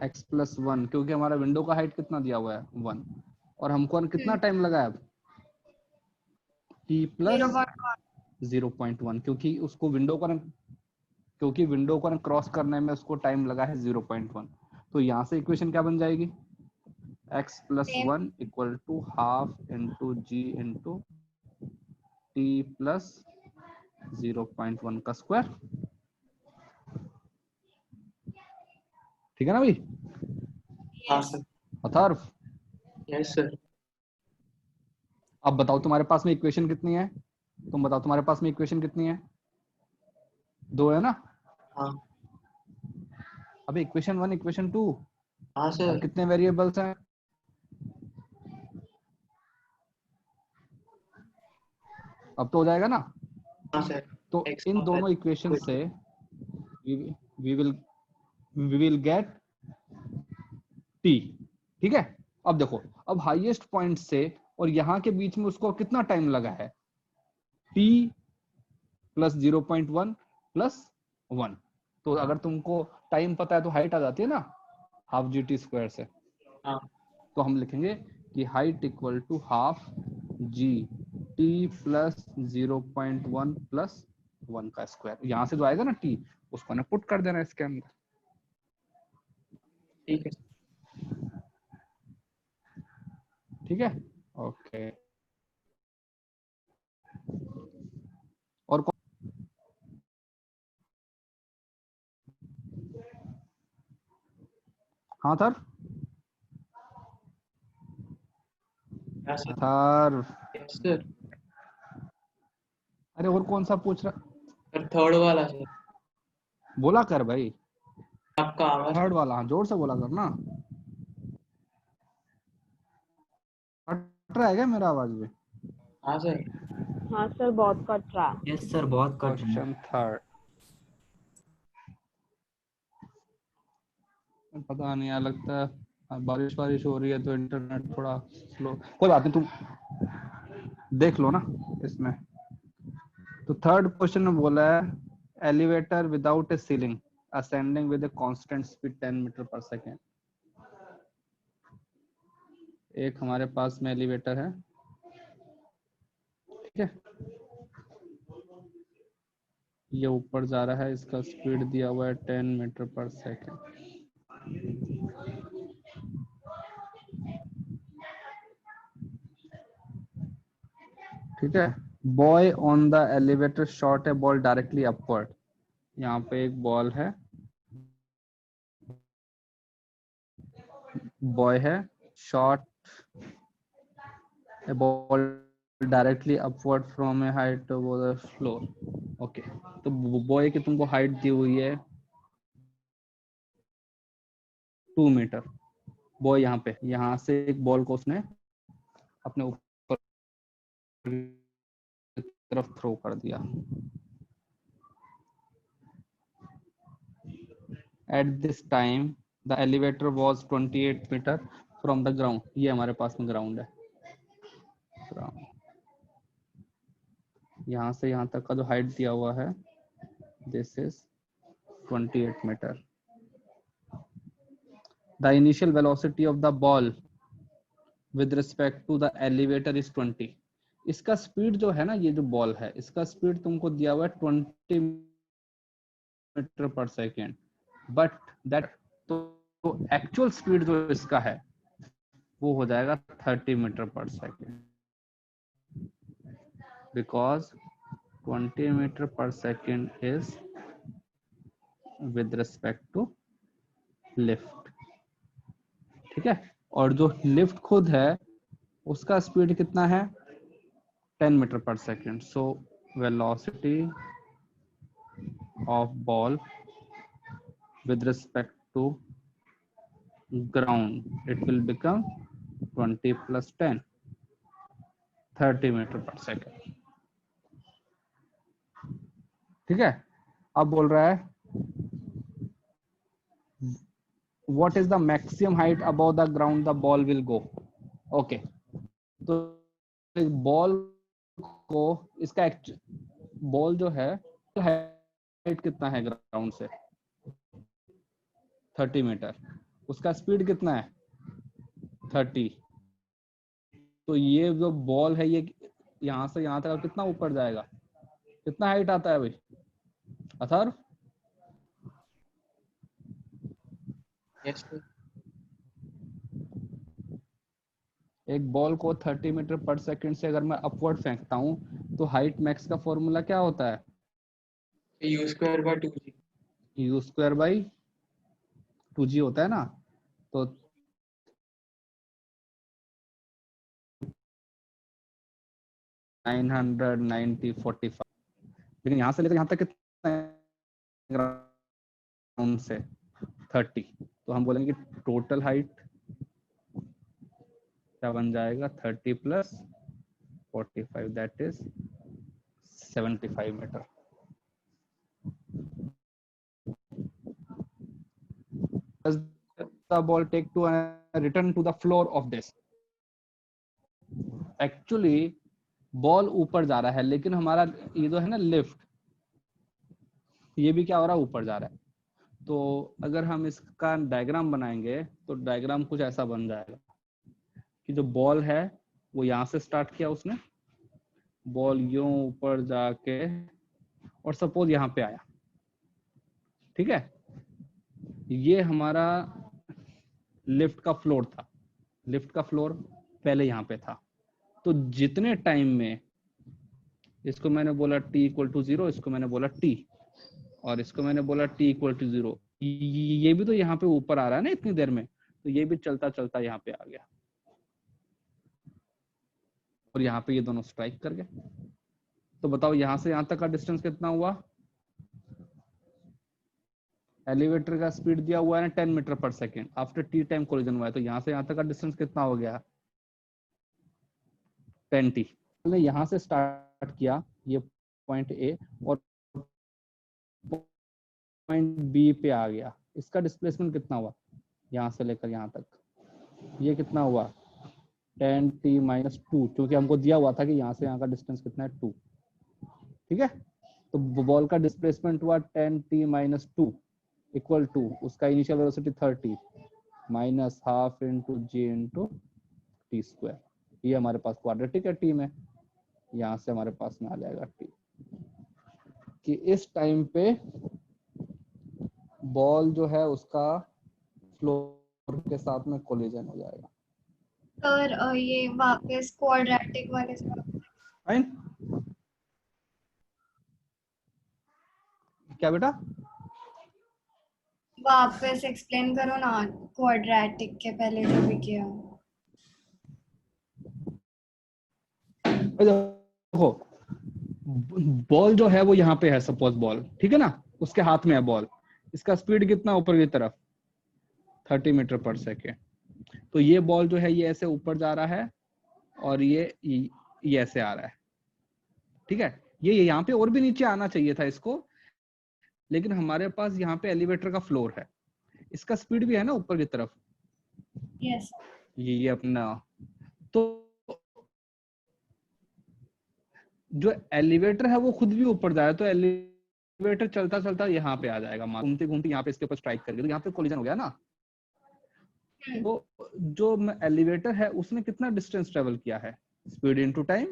x प्लस 1, क्योंकि हमारा विंडो का हाइट कितना दिया हुआ है? 1, और हमको कितना टाइम लगा है अब? t प्लस 0.1, क्योंकि उसको विंडो को क्रॉस करने में उसको टाइम लगा है 0.1। तो यहाँ से इक्वेशन क्या बन जाएगी? x plus 1 equal to half into g into t plus 0.1 का स्क्वायर। ठीक है ना भाई? हाँ सर। Atharva, yes sir. अब बताओ तुम्हारे पास में इक्वेशन कितनी है? तुम बताओ तुम्हारे पास में इक्वेशन कितनी है? 2 है ना? हाँ अब इक्वेशन 1, इक्वेशन 2, हाँ और सर। कितने वेरिएबल्स हैं? अब तो हो जाएगा ना? हाँ सर। तो X इन का दोनों है। इक्वेशन से we will get t, ठीक है। अब देखो, अब हाईएस्ट पॉइंट से और यहाँ के बीच में उसको कितना टाइम लगा है, t प्लस 0.1 प्लस 1। तो अगर तुमको टाइम पता है तो हाइट आ जाती है ना, हाफ जी टी स्क्वायर से। हाँ तो हम लिखेंगे कि height equal to half g t plus 0.1 plus 1 का स्क्वायर। यहाँ से जो आएगा ना t, उसको ना पुट कर देना इसके अंदर। ठीक है। ठीक है, ओके। और हाँ sir, Yes, sir. Sir Yes, sir. अरे और कौन सा पूछ रहा, सर थर्ड वाला सर, बोला कर भाई, आपका आवाज थर्ड वाला, हाँ जोर से बोला कर ना। कट रहा है क्या मेरा आवाज भी? हाँ सर। हाँ सर, बहुत कट रहा है। यस सर, बहुत कट रहा है। क्वेश्चन थर्ड, पता नहीं यार, लगता है बारिश बारिश हो रही है तो इंटरनेट थोड़ा स्लो, कोई बात नहीं, तुम देख लो ना इसमें। तो थर्ड क्वेश्चन में बोला है elevator without a ceiling ascending with a constant speed 10 metre पर सेकेंड। एक हमारे पास में एलिवेटर है, ठीक है, ये ऊपर जा रहा है, इसका स्पीड दिया हुआ है 10 मीटर पर सेकेंड। ठीक है, boy on the elevator shot A ball directly upward. यहाँ पे एक बॉल है, बॉय है, shot A ball directly upward from A height over the floor. Okay, तो बॉय की तुमको हाइट दी हुई है 2 मीटर। बॉय यहाँ पे, यहाँ से एक बॉल को उसने अपने ऊपर की तरफ थ्रो कर दिया। At this time the elevator was 28 metre from the ground. ये हमारे पास में ग्राउंड है, ग्राउंड यहाँ से यहाँ तक का जो हाइट दिया हुआ है this is 28 metre. The initial velocity of the ball with respect to the elevator is 20। इसका स्पीड जो है ना, ये जो बॉल है इसका स्पीड तुमको दिया हुआ है 20 मीटर पर सेकेंड, बट दैट तो एक्चुअल स्पीड जो इसका है वो हो जाएगा 30 मीटर पर सेकेंड, बिकॉज 20 मीटर पर second is with respect to lift. ठीक है, और जो लिफ्ट खुद है उसका स्पीड कितना है, 10 मीटर पर second. So velocity of ball with respect to ground it will become 20 plus 10, 30 metre पर सेकेंड। ठीक है, अब बोल रहा है what is the maximum height above the ground the ball will go। Okay, तो बॉल को, इसका बॉल जो है हाइट कितना है ग्राउंड से, 30 मीटर, उसका स्पीड कितना है 30। तो ये जो बॉल है ये यहाँ से यहाँ तक कितना ऊपर जाएगा, कितना हाइट आता है भाई अथर? Yes sir. एक बॉल को 30 मीटर पर सेकंड से अगर मैं अपवर्ड फेंकता हूँ तो हाइट मैक्स का फॉर्मूला क्या होता है, you square by 2g। You square by 2g होता है ना। तो नाइन हंड्रेड 45, लेकिन यहाँ से लेकर यहाँ तक कितना ग्राउंड से 30, तो हम बोलेंगे टोटल हाइट क्या बन जाएगा 30 plus 45 that is 75 metre. the ball take to and return to the floor of this. Actually ball ऊपर जा रहा है, लेकिन हमारा ये जो है ना लिफ्ट, ये भी क्या हो रहा है, ऊपर जा रहा है। तो अगर हम इसका डायग्राम बनाएंगे तो डायग्राम कुछ ऐसा बन जाएगा कि जो बॉल है वो यहाँ से स्टार्ट किया उसने, बॉल यूं ऊपर जाके और सपोज यहाँ पे आया, ठीक है, ये हमारा लिफ्ट का फ्लोर था। लिफ्ट का फ्लोर पहले यहाँ पे था। तो जितने टाइम में, इसको मैंने बोला t = 0, इसको मैंने बोला t, और इसको मैंने बोला t = 0, ये भी तो यहाँ पे ऊपर आ रहा है ना इतनी देर में, तो ये भी चलता चलता यहाँ पे आ गया और यहाँ पे ये दोनों स्ट्राइक कर गए। तो बताओ यहाँ से यहाँ तक का डिस्टेंस कितना हुआ? एलिवेटर का स्पीड दिया हुआ है ना 10 मीटर पर second, after t time collision हुआ है, तो यहाँ से यहाँ तक का डिस्टेंस कितना हो गया? 10t। हमने यहाँ से स्टार्ट किया, ये पॉइंट A और पॉइंट B पे आ गया, इसका डिस्प्लेसमेंट कितना हुआ? यहाँ से लेकर यहाँ तक ये कितना हुआ? 10t - 2, क्योंकि हमको दिया हुआ था कि यहाँ से यहाँ का डिस्टेंस कितना है 2, ठीक है। तो बॉल का डिस्प्लेसमेंट हुआ 10t - 2 इक्वल टू उसका initial velocity 30 minus half into g into t²। ये हमारे पास क्वाड्रेटिक है टी में, यहाँ से हमारे पास में आ जाएगा t, कि इस टाइम पे बॉल जो है उसका फ्लोर के साथ में कोलिजन हो जाएगा। सर ये वापस क्वाड्रेटिक वाले से फाइन, क्या बेटा? वापस एक्सप्लेन करो ना, क्वाड्रेटिक के पहले जो भी किया। देखो बॉल जो है वो यहाँ पे है, सपोज बॉल, ठीक है ना, उसके हाथ में है बॉल, इसका स्पीड कितना ऊपर की तरफ? 30 मीटर पर सेकेंड। तो ये बॉल जो है ये ऐसे ऊपर जा रहा है और ये ऐसे आ रहा है, ठीक है। ये यहाँ पे और भी नीचे आना चाहिए था इसको, लेकिन हमारे पास यहाँ पे एलिवेटर का फ्लोर है, इसका स्पीड भी है ना ऊपर की तरफ। यस। ये अपना, तो जो एलिवेटर है वो खुद भी ऊपर जा रहा है, तो एलिवेटर चलता चलता यहाँ पे आ जाएगा, घूमते घूमते यहाँ पे इसके ऊपर स्ट्राइक करके, तो यहाँ पे कोलिजन हो गया ना। तो जो एलिवेटर है उसने कितना डिस्टेंस ट्रेवल किया है? Speed into time,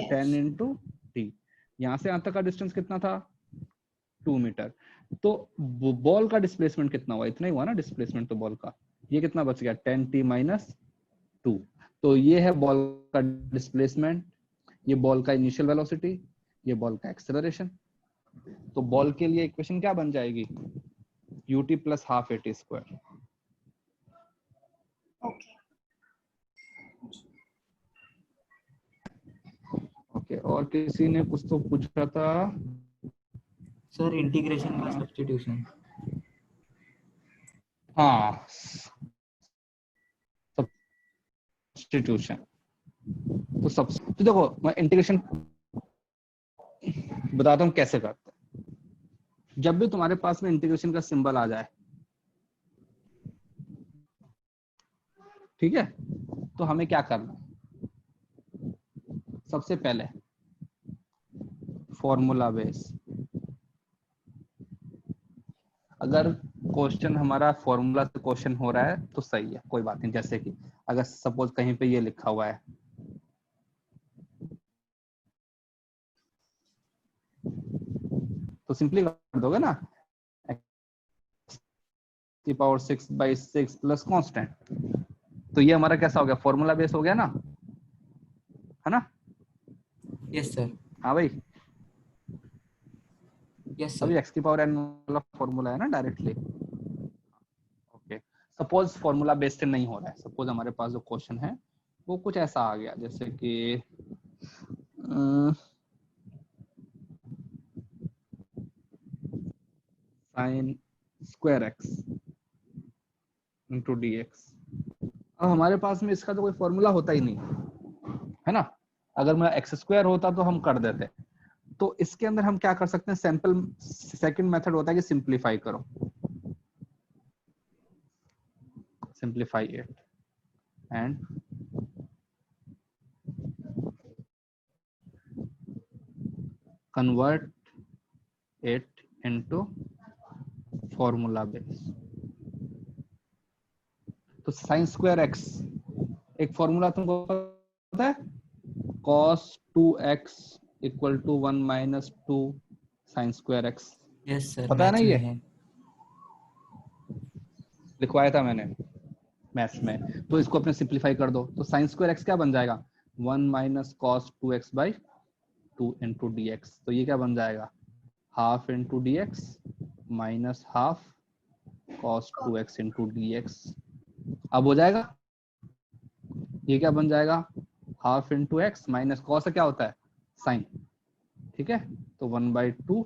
10 into t। यहाँ से यहाँ तक का डिस्टेंस कितना था? 2 मीटर। तो बॉल का डिस्प्लेसमेंट कितना हुआ? इतना ही हुआ ना डिस्प्लेसमेंट तो बॉल का। ये कितना बच गया? 10t - 2। तो ये है बॉल का डिस्प्लेसमेंट, ये बॉल का इनिशियल वेलोसिटी, ये बॉल का एक्सेलरेशन। तो बॉल के लिए इक्वेशन क्या बन जाएगी? ut + ½ at²। ओके, और किसी ने कुछ तो पूछा था सर, इंटीग्रेशन का सब्स्टिट्यूशन। हाँ, सब्स्टिट्यूशन। तो देखो मैं इंटीग्रेशन बताता हूँ कैसे करते हैं। जब भी तुम्हारे पास में इंटीग्रेशन का सिंबल आ जाए, ठीक है, तो हमें क्या करना है? सबसे पहले फॉर्मूला बेस। अगर क्वेश्चन हमारा फॉर्मूला से क्वेश्चन हो रहा है तो सही है, कोई बात नहीं। जैसे कि अगर सपोज कहीं पे ये लिखा हुआ है तो सिंपली कर दोगे ना, x⁶/6 प्लस कांस्टेंट। तो ये हमारा कैसा हो गया? फॉर्मूला बेस हो गया ना, है ना? Yes sir. हाँ भाई, यस अभी सर। x⁴ वाला फॉर्मूला है ना directly. Okay, suppose formula base से नहीं हो रहा है, सपोज हमारे पास जो क्वेश्चन है वो कुछ ऐसा आ गया, जैसे कि sin² x × dx। अब हमारे पास में इसका तो कोई फॉर्मूला होता ही नहीं है ना। अगर मेरा x² होता तो हम कर देते। तो इसके अंदर हम क्या कर सकते हैं? सैंपल सेकंड मेथड होता है कि सिंपलीफाई करो। simplify it and convert it into formula base. तो साइन स्क्वायर एक्स एक फॉर्मूला तुमको पता है, cos 2x equal to 1 minus 2 sine square x. Yes sir, पता है ना मैथ्स ये? में है। लिखवाया था मैंने मैथ्स में। तो इसको अपने सिंप्लीफाई कर दो, तो साइन स्क्वायर एक्स क्या बन जाएगा, 1 minus cos 2x by 2 into D x. तो ये क्या बन जाएगा, half into D x minus half cos 2x into D x. अब हो जाएगा, ये क्या बन जाएगा, half into x minus cos से क्या होता है साइन, ठीक है, तो 1/2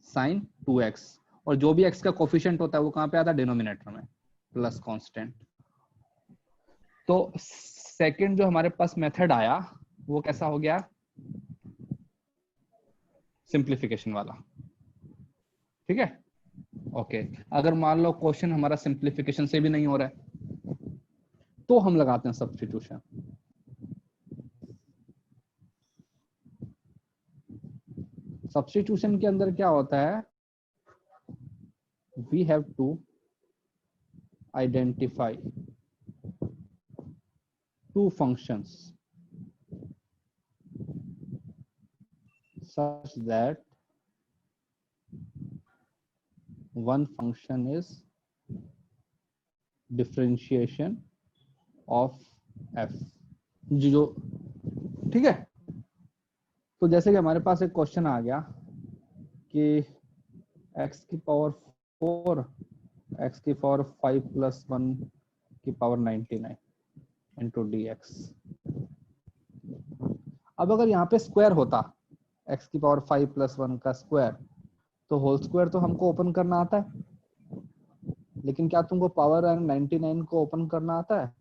साइन 2x, और जो भी x का कोफिशिएंट होता है वो कहाँ पे आता है, डिनोमिनेटर में, प्लस कांस्टेंट। तो सेकंड जो हमारे पास मेथड आया वो कैसा हो गया, सिंप्लीफिकेशन वाला, ठीक है। ओके, अगर मान लो क्वेश्चन हमारा सिंप्लीफिकेशन से भी नहीं हो रहा है तो हम लगाते हैं सब्स्टिट्यूशन। सब्स्टिट्यूशन के अंदर क्या होता है, we have to identify two functions such that one function is differentiation of f, जो ठीक है। तो जैसे कि हमारे पास एक क्वेश्चन आ गया कि x की पावर 4 x की पावर 5 प्लस 1 की पावर 99 इंटू डी एक्स। अब अगर यहाँ पे स्क्वायर होता x की पावर 5 प्लस 1 का स्क्वायर, तो होल स्क्वायर तो हमको ओपन करना आता है, लेकिन क्या तुमको पावर 99 को ओपन करना आता है?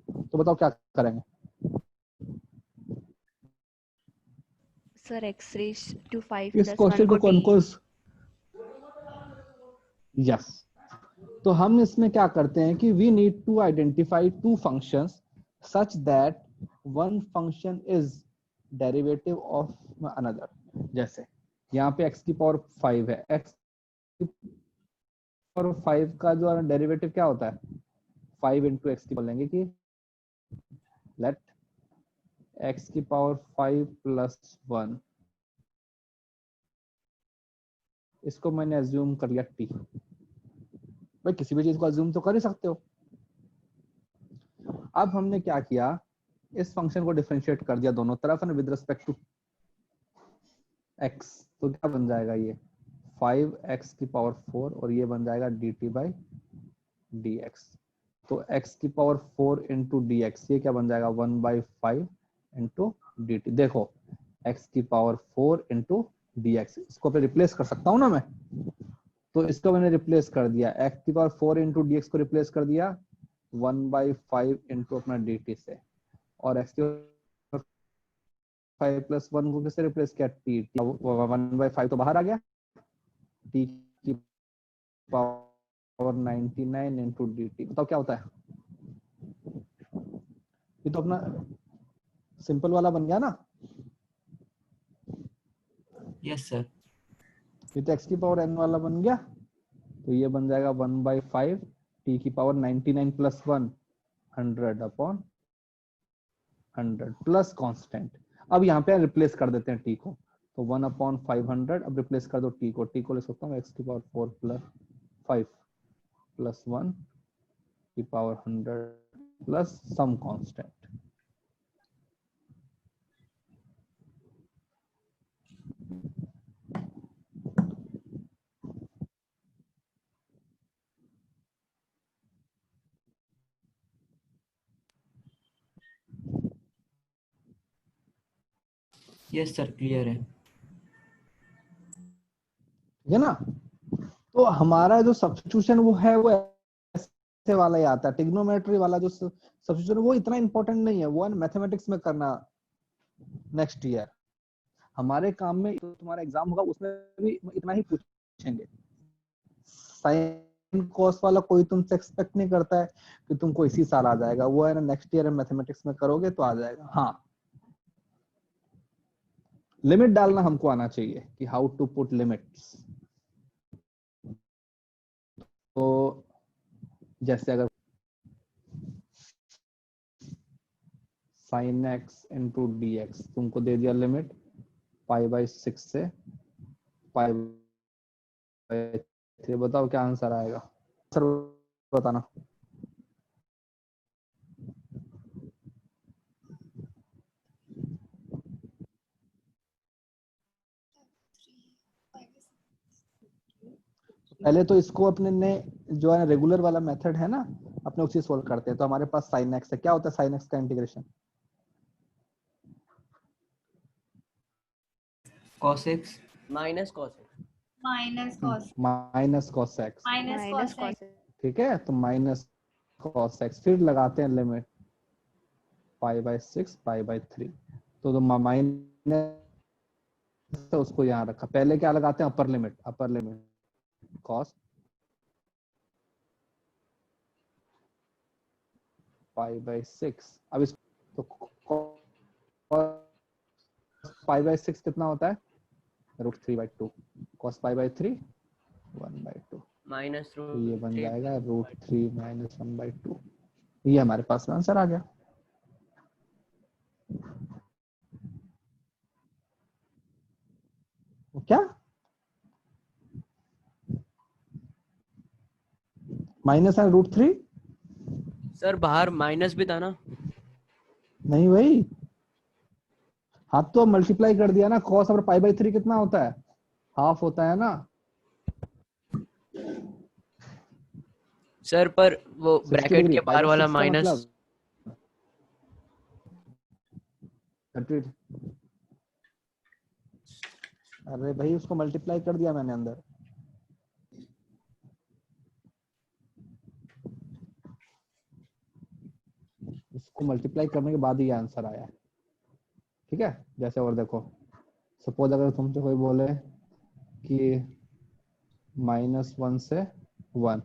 तो बताओ क्या करेंगे? सर x raised to 5 इस plus क्वेश्चन 1 को कौन को को यस, तो हम इसमें क्या करते हैं कि we need to identify two functions such that one function is derivative of another. जैसे यहाँ पे x की पावर 5 है, x की पावर 5 का जो डेरिवेटिव क्या होता है, 5 इंटू एक्स की बोलेंगे कि लेट x की पावर 5 प्लस 1, इसको मैंने अज्यूम कर लिया t। भाई किसी भी चीज को अज्यूम तो कर ही सकते हो। अब हमने क्या किया, इस फंक्शन को डिफरेंशिएट कर दिया दोनों तरफ विद रिस्पेक्ट टू x, तो क्या बन जाएगा ये 5x की पावर 4 और ये बन जाएगा dt बाई dx। तो x की पावर 4 इंटू डी एक्स, ये क्या बन जाएगा 1/5 इंटू डी टी। देखो x की पावर 4 इंटू डी एक्स, इसको पे रिप्लेस कर सकता हूँ ना मैं, तो इसको मैंने रिप्लेस कर दिया, x की पावर 4 इंटू डी एक्स को रिप्लेस कर दिया 1/5 इंटू अपना डी टी से, और x की 5 प्लस 1 को किससे रिप्लेस किया, t, 1/5 तो बाहर आ गया, t की पावर 99 इंटू डी टी। बताओ क्या होता है, ये तो अपना सिंपल वाला बन गया ना। Yes sir. ये तो x की पावर n वाला बन गया, तो ये बन जाएगा 1/5 t की power 99 plus 1 100 upon 100 plus constant. अब यहाँ पे रिप्लेस कर देते हैं t को, तो 1/500, अब रिप्लेस कर दो t को ले सकता हूँ x की पावर 4 प्लस 5 प्लस 1 की power 100 plus some constant. Yes sir, clear है। ठीक है ना। तो हमारा जो सब्स्टिट्यूशन वो है वो ऐसे वाला ही आता है, ट्रिग्नोमेट्री वाला जो सब्स्टिट्यूशन वो इतना इंपॉर्टेंट नहीं है, वो मैथमेटिक्स में करना नेक्स्ट ईयर। हमारे काम में तो तुम्हारा एग्जाम होगा उसमें भी इतना ही पूछेंगे, साइन कॉस वाला कोई तुमसे एक्सपेक्ट नहीं करता है कि तुमको इसी साल आ जाएगा, वो है ना नेक्स्ट ईयर मैथमेटिक्स में करोगे तो आ जाएगा। हाँ, लिमिट डालना हमको आना चाहिए कि हाउ टू पुट लिमिट्स। तो जैसे अगर sin x into D x तुमको दे दिया लिमिट π/6 से π/3, बताओ क्या आंसर आएगा? आंसर बताना। पहले तो इसको अपने ने जो है रेगुलर वाला मेथड है ना, अपने उसी सोल्व करते हैं। तो हमारे पास sin x है, क्या होता है sin x का integration? cos x minus cos minus cos minus cos x, minus minus cos cos ठीक है। तो माइनस cos x, फिर लगाते हैं लिमिट π/6 π/3, तो माइनस उसको यहाँ रखा। पहले क्या लगाते हैं? Upper limit cos π/6। अब इस तो π/6 कितना होता है? √3/2, cos π/3 1/2, माइनस तो ये बन जाएगा √3 - 1/2। ये हमारे पास आंसर आ गया। क्या माइनस है √3? सर बाहर माइनस भी था ना। नहीं भाई, हाथ तो मल्टीप्लाई कर दिया ना। cos और π/3 कितना होता है? हाफ होता है ना। सर पर वो 60 ब्रैकेट डिग्री के बाहर वाला 5/6 का माइनस। मतलब 30। अरे भाई उसको मल्टीप्लाई कर दिया मैंने अंदर। उसको मल्टीप्लाई करने के बाद ही आंसर आया, ठीक है। जैसे और देखो, सपोज अगर तुमसे कोई बोले कि -1 से 1,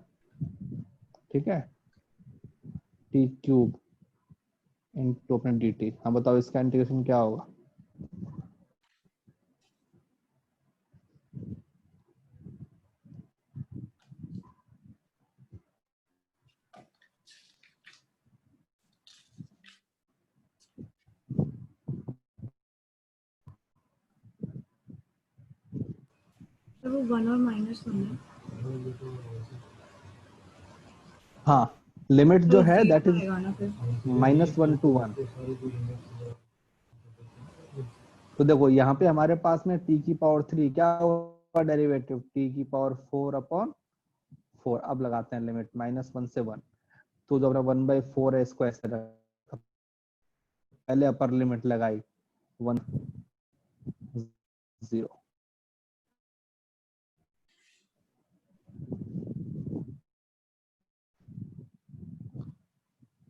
ठीक है, t³ इंटू अपने dt। हाँ बताओ इसका इंटीग्रेशन क्या होगा? तो वो 1 और -1 है। हाँ, लिमिट जो तो है 0 दैट इज आएगा ना फिर। -1 to 1। तो देखो यहाँ पे हमारे पास में t³ क्या होगा डेरिवेटिव? t⁴/4। अब लगाते हैं लिमिट -1 से 1। तो जो अपना 1/4 है इसको ऐसे रखा, पहले अपर लिमिट लगाई 1 0।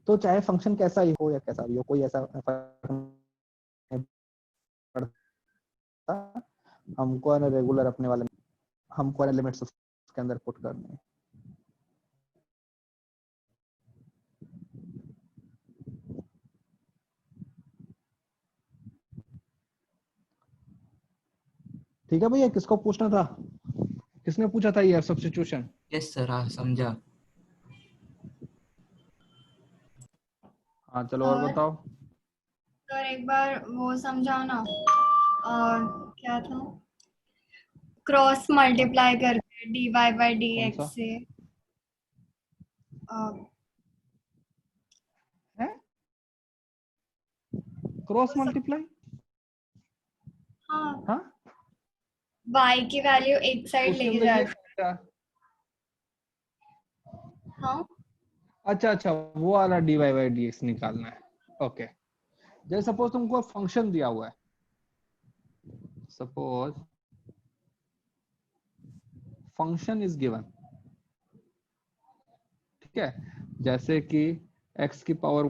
तो चाहे फंक्शन कैसा ही हो या कैसा भी हो, कोई ऐसा फर्क नहीं पड़ता। हमको है ना रेगुलर अपने वाले, हमको है लिमिट्स उसके अंदर पुट करनी है। ठीक है भैया, किसको पूछना था? किसने पूछा था ये सब्स्टिट्यूशन? यस सर, हाँ समझा। हाँ चलो और बताओ। सर एक बार वो समझाओ ना। और क्या था? क्रॉस मल्टीप्लाई करके dy/dx सा? से क्रॉस मल्टीप्लाई? हाँ, हाँ y की वैल्यू एक साइड उसके लेके अंदर ये जाएगा। हाँ, अच्छा, वो वाला dy/dx निकालना है। ओके, जैसे सपोज तुमको फंक्शन दिया हुआ है, सपोज फंक्शन इज गिवन, ठीक है, जैसे कि x की पावर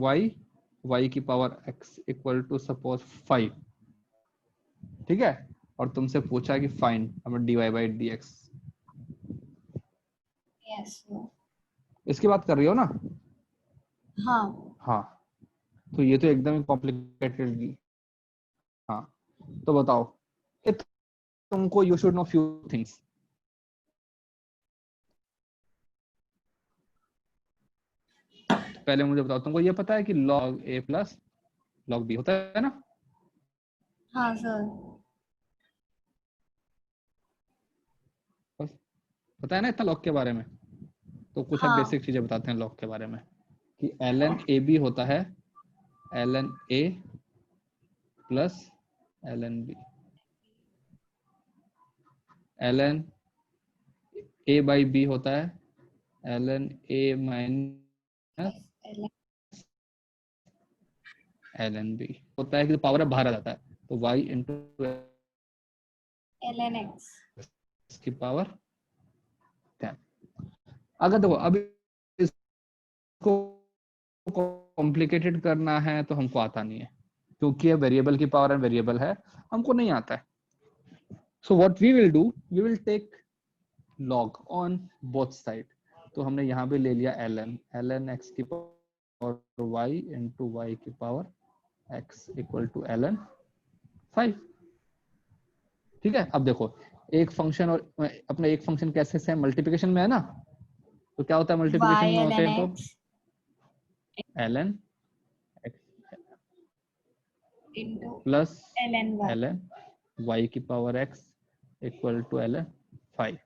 y की power x equal to suppose 5, ठीक है, और तुमसे पूछा कि फाइंड हमें dy/dx। यस। इसकी बात कर रही हो ना? हाँ हाँ, तो ये तो एकदम ही कॉम्प्लिकेटेड। हाँ, तो बताओ, तुमको you should know few things. पहले मुझे बताओ, तुमको ये पता है कि log a plus log b होता है ना? हाँ सर। बस पता है ना इतना log के बारे में? तो कुछ अब हाँ बेसिक चीजें बताते हैं log के बारे में, कि ln ab होता है ln a plus ln b। ln a by b होता है ln a minus ln b। होता है कि पावर बाहर आ जाता है, तो y इंटू ln x। की पावर 10। अगर देखो अब इसको कॉम्प्लिकेटेड करना है तो हमको आता नहीं है, क्योंकि ये वेरिएबल की पावर एंड वेरिएबल है, हमको नहीं आता है। So what we will do, we will take log on both side. तो हमने यहाँ पे ले लिया ln x की पावर y इंटू y की power x equal to ln 5। ठीक है, अब देखो एक फंक्शन और अपना एक फंक्शन कैसे से मल्टीप्लिकेशन में है ना, तो क्या होता है मल्टीप्लिकेशन y में होते ln हैं तो x ln x into plus ln y। ln y की power x equal to ln 5।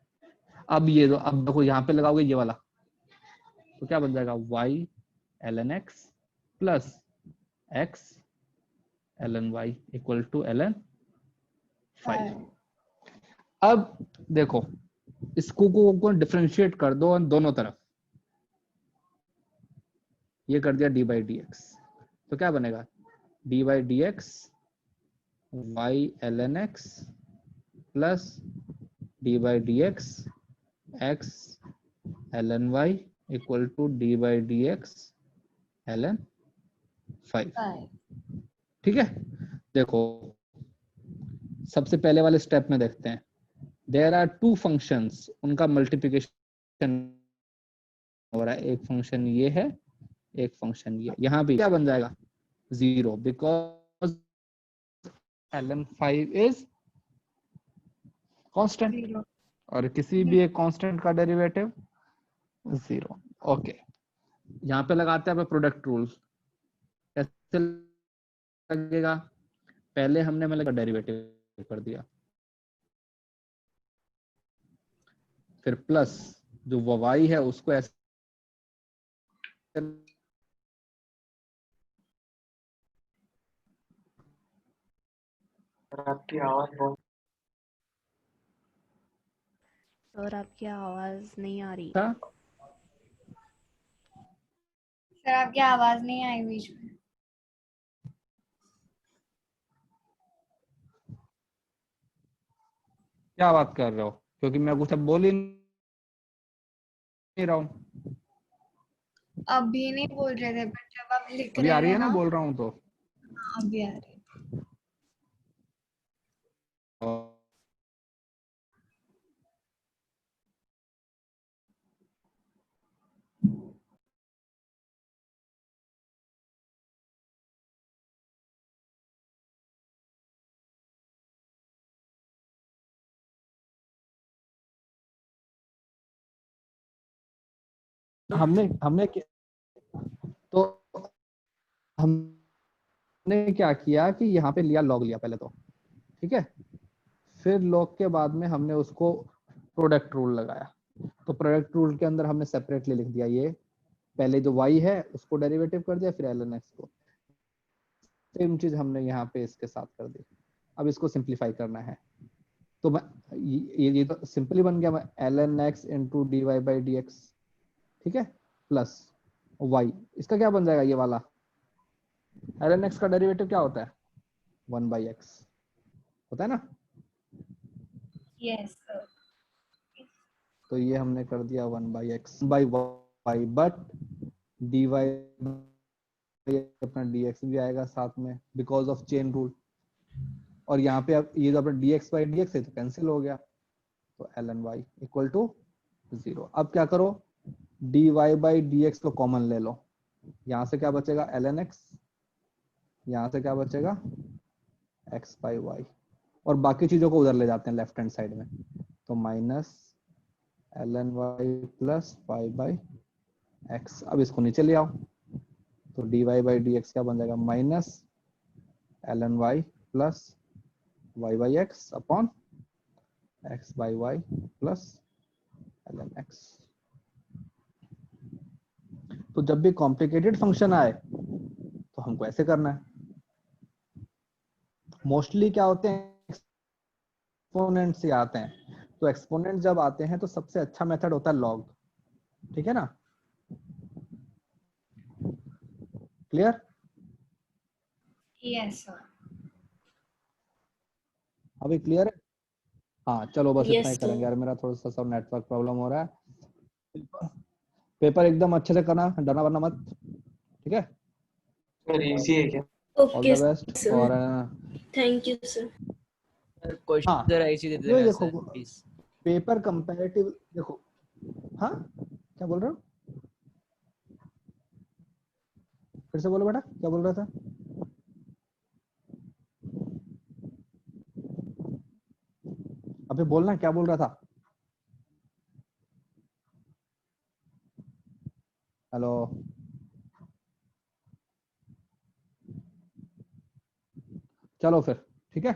अब ये दो, अब देखो यहाँ पे लगाओगे ये वाला, तो क्या बन जाएगा y ln x plus x ln y equal to ln 5। अब देखो इसको को डिफरेंशिएट कर दो दोनों तरफ, ये कर दिया d बाई डी एक्स, तो क्या बनेगा d by d x y ln x plus d by d x x ln y equal to d by d x ln 5। ठीक है, देखो सबसे पहले वाले स्टेप में देखते हैं। देयर आर टू फंक्शंस, उनका मल्टीप्लिकेशन हो रहा है, एक फंक्शन ये है, एक फंक्शन ये। यहाँ भी क्या बन जाएगा 0, बिकॉज ln 5 इज कांस्टेंट, और किसी भी एक कांस्टेंट का डेरिवेटिव 0। ओके, यहाँ पे लगाते हैं प्रोडक्ट रूल। कैसे लगेगा, पहले हमने मतलब डेरिवेटिव कर दिया, फिर प्लस जो y है उसको ऐसे आपकी आवाज बहुत सर आपकी आवाज नहीं आ रही। था। सर आपकी आवाज नहीं आई बीच में। क्या बात कर रहे हो, क्योंकि मैं कुछ अब बोल ही नहीं रहा हूँ। अभी नहीं बोल रहे थे, पर जब आप लिख अभी रहे आ रही थे है ना ना। बोल रहा हूँ तो। हाँ, अभी आ रही है। हमने हमने तो हमने क्या किया कि यहाँ पे लिया log लिया पहले तो, ठीक है, फिर log के बाद में हमने उसको प्रोडक्ट रूल लगाया। तो प्रोडक्ट रूल के अंदर हमने सेपरेटली लिख दिया, ये पहले जो y है उसको डेरिवेटिव कर दिया, फिर ln x को, सेम चीज हमने यहाँ पे इसके साथ कर दी। अब इसको सिंप्लीफाई करना है, तो मैं ये तो सिंपली बन गया, मैं ln x into d y by d x, ठीक है, प्लस y, इसका क्या बन जाएगा ये वाला, ln x का डेरिवेटिव क्या होता है 1 बाई x होता है ना। Yes sir. तो ये हमने कर दिया 1 by x by y, but d y अपना dx भी आएगा साथ में बिकॉज ऑफ चेन रूल, और यहाँ पे अब ये जो अपना dx बाई dx है तो कैंसिल हो गया, तो ln y इक्वल टू 0। अब क्या करो, dy बाई dx को कॉमन ले लो, यहां से क्या बचेगा ln x, यहां से क्या बचेगा x बाई y, और बाकी चीजों को उधर ले जाते हैं लेफ्ट हैंड साइड में, तो minus ln y plus 5 by x। अब इसको नीचे ले आओ, तो dy बाई dx क्या बन जाएगा minus ln y plus y by x upon x by y plus ln x। तो जब भी कॉम्प्लिकेटेड फंक्शन आए तो हमको ऐसे करना है। मोस्टली क्या होते हैं एक्सपोनेंट से आते हैं, तो एक्सपोनेंट जब आते हैं तो सबसे अच्छा मेथड होता है लॉग, ठीक है ना, क्लियर? Yes sir. अभी क्लियर है? हाँ चलो बस इतना ही Yes, sir. करेंगे यार, मेरा थोड़ा सा सब नेटवर्क प्रॉब्लम हो रहा है। पेपर एकदम अच्छे से करना, डरना वरना मत, ठीक है? सर इजी है क्या? All Okay, the best. sir. और Thank you, sir. क्वेश्चन हाँ, जरा ऐसे दे ये देना देखो सर प्लीज। पेपर कंपैरेटिव, देखो हाँ क्या बोल रहे हो, फिर से बोलो बेटा, क्या बोल रहा था? अभी बोलना क्या बोल रहा था? हेलो, चलो फिर ठीक है।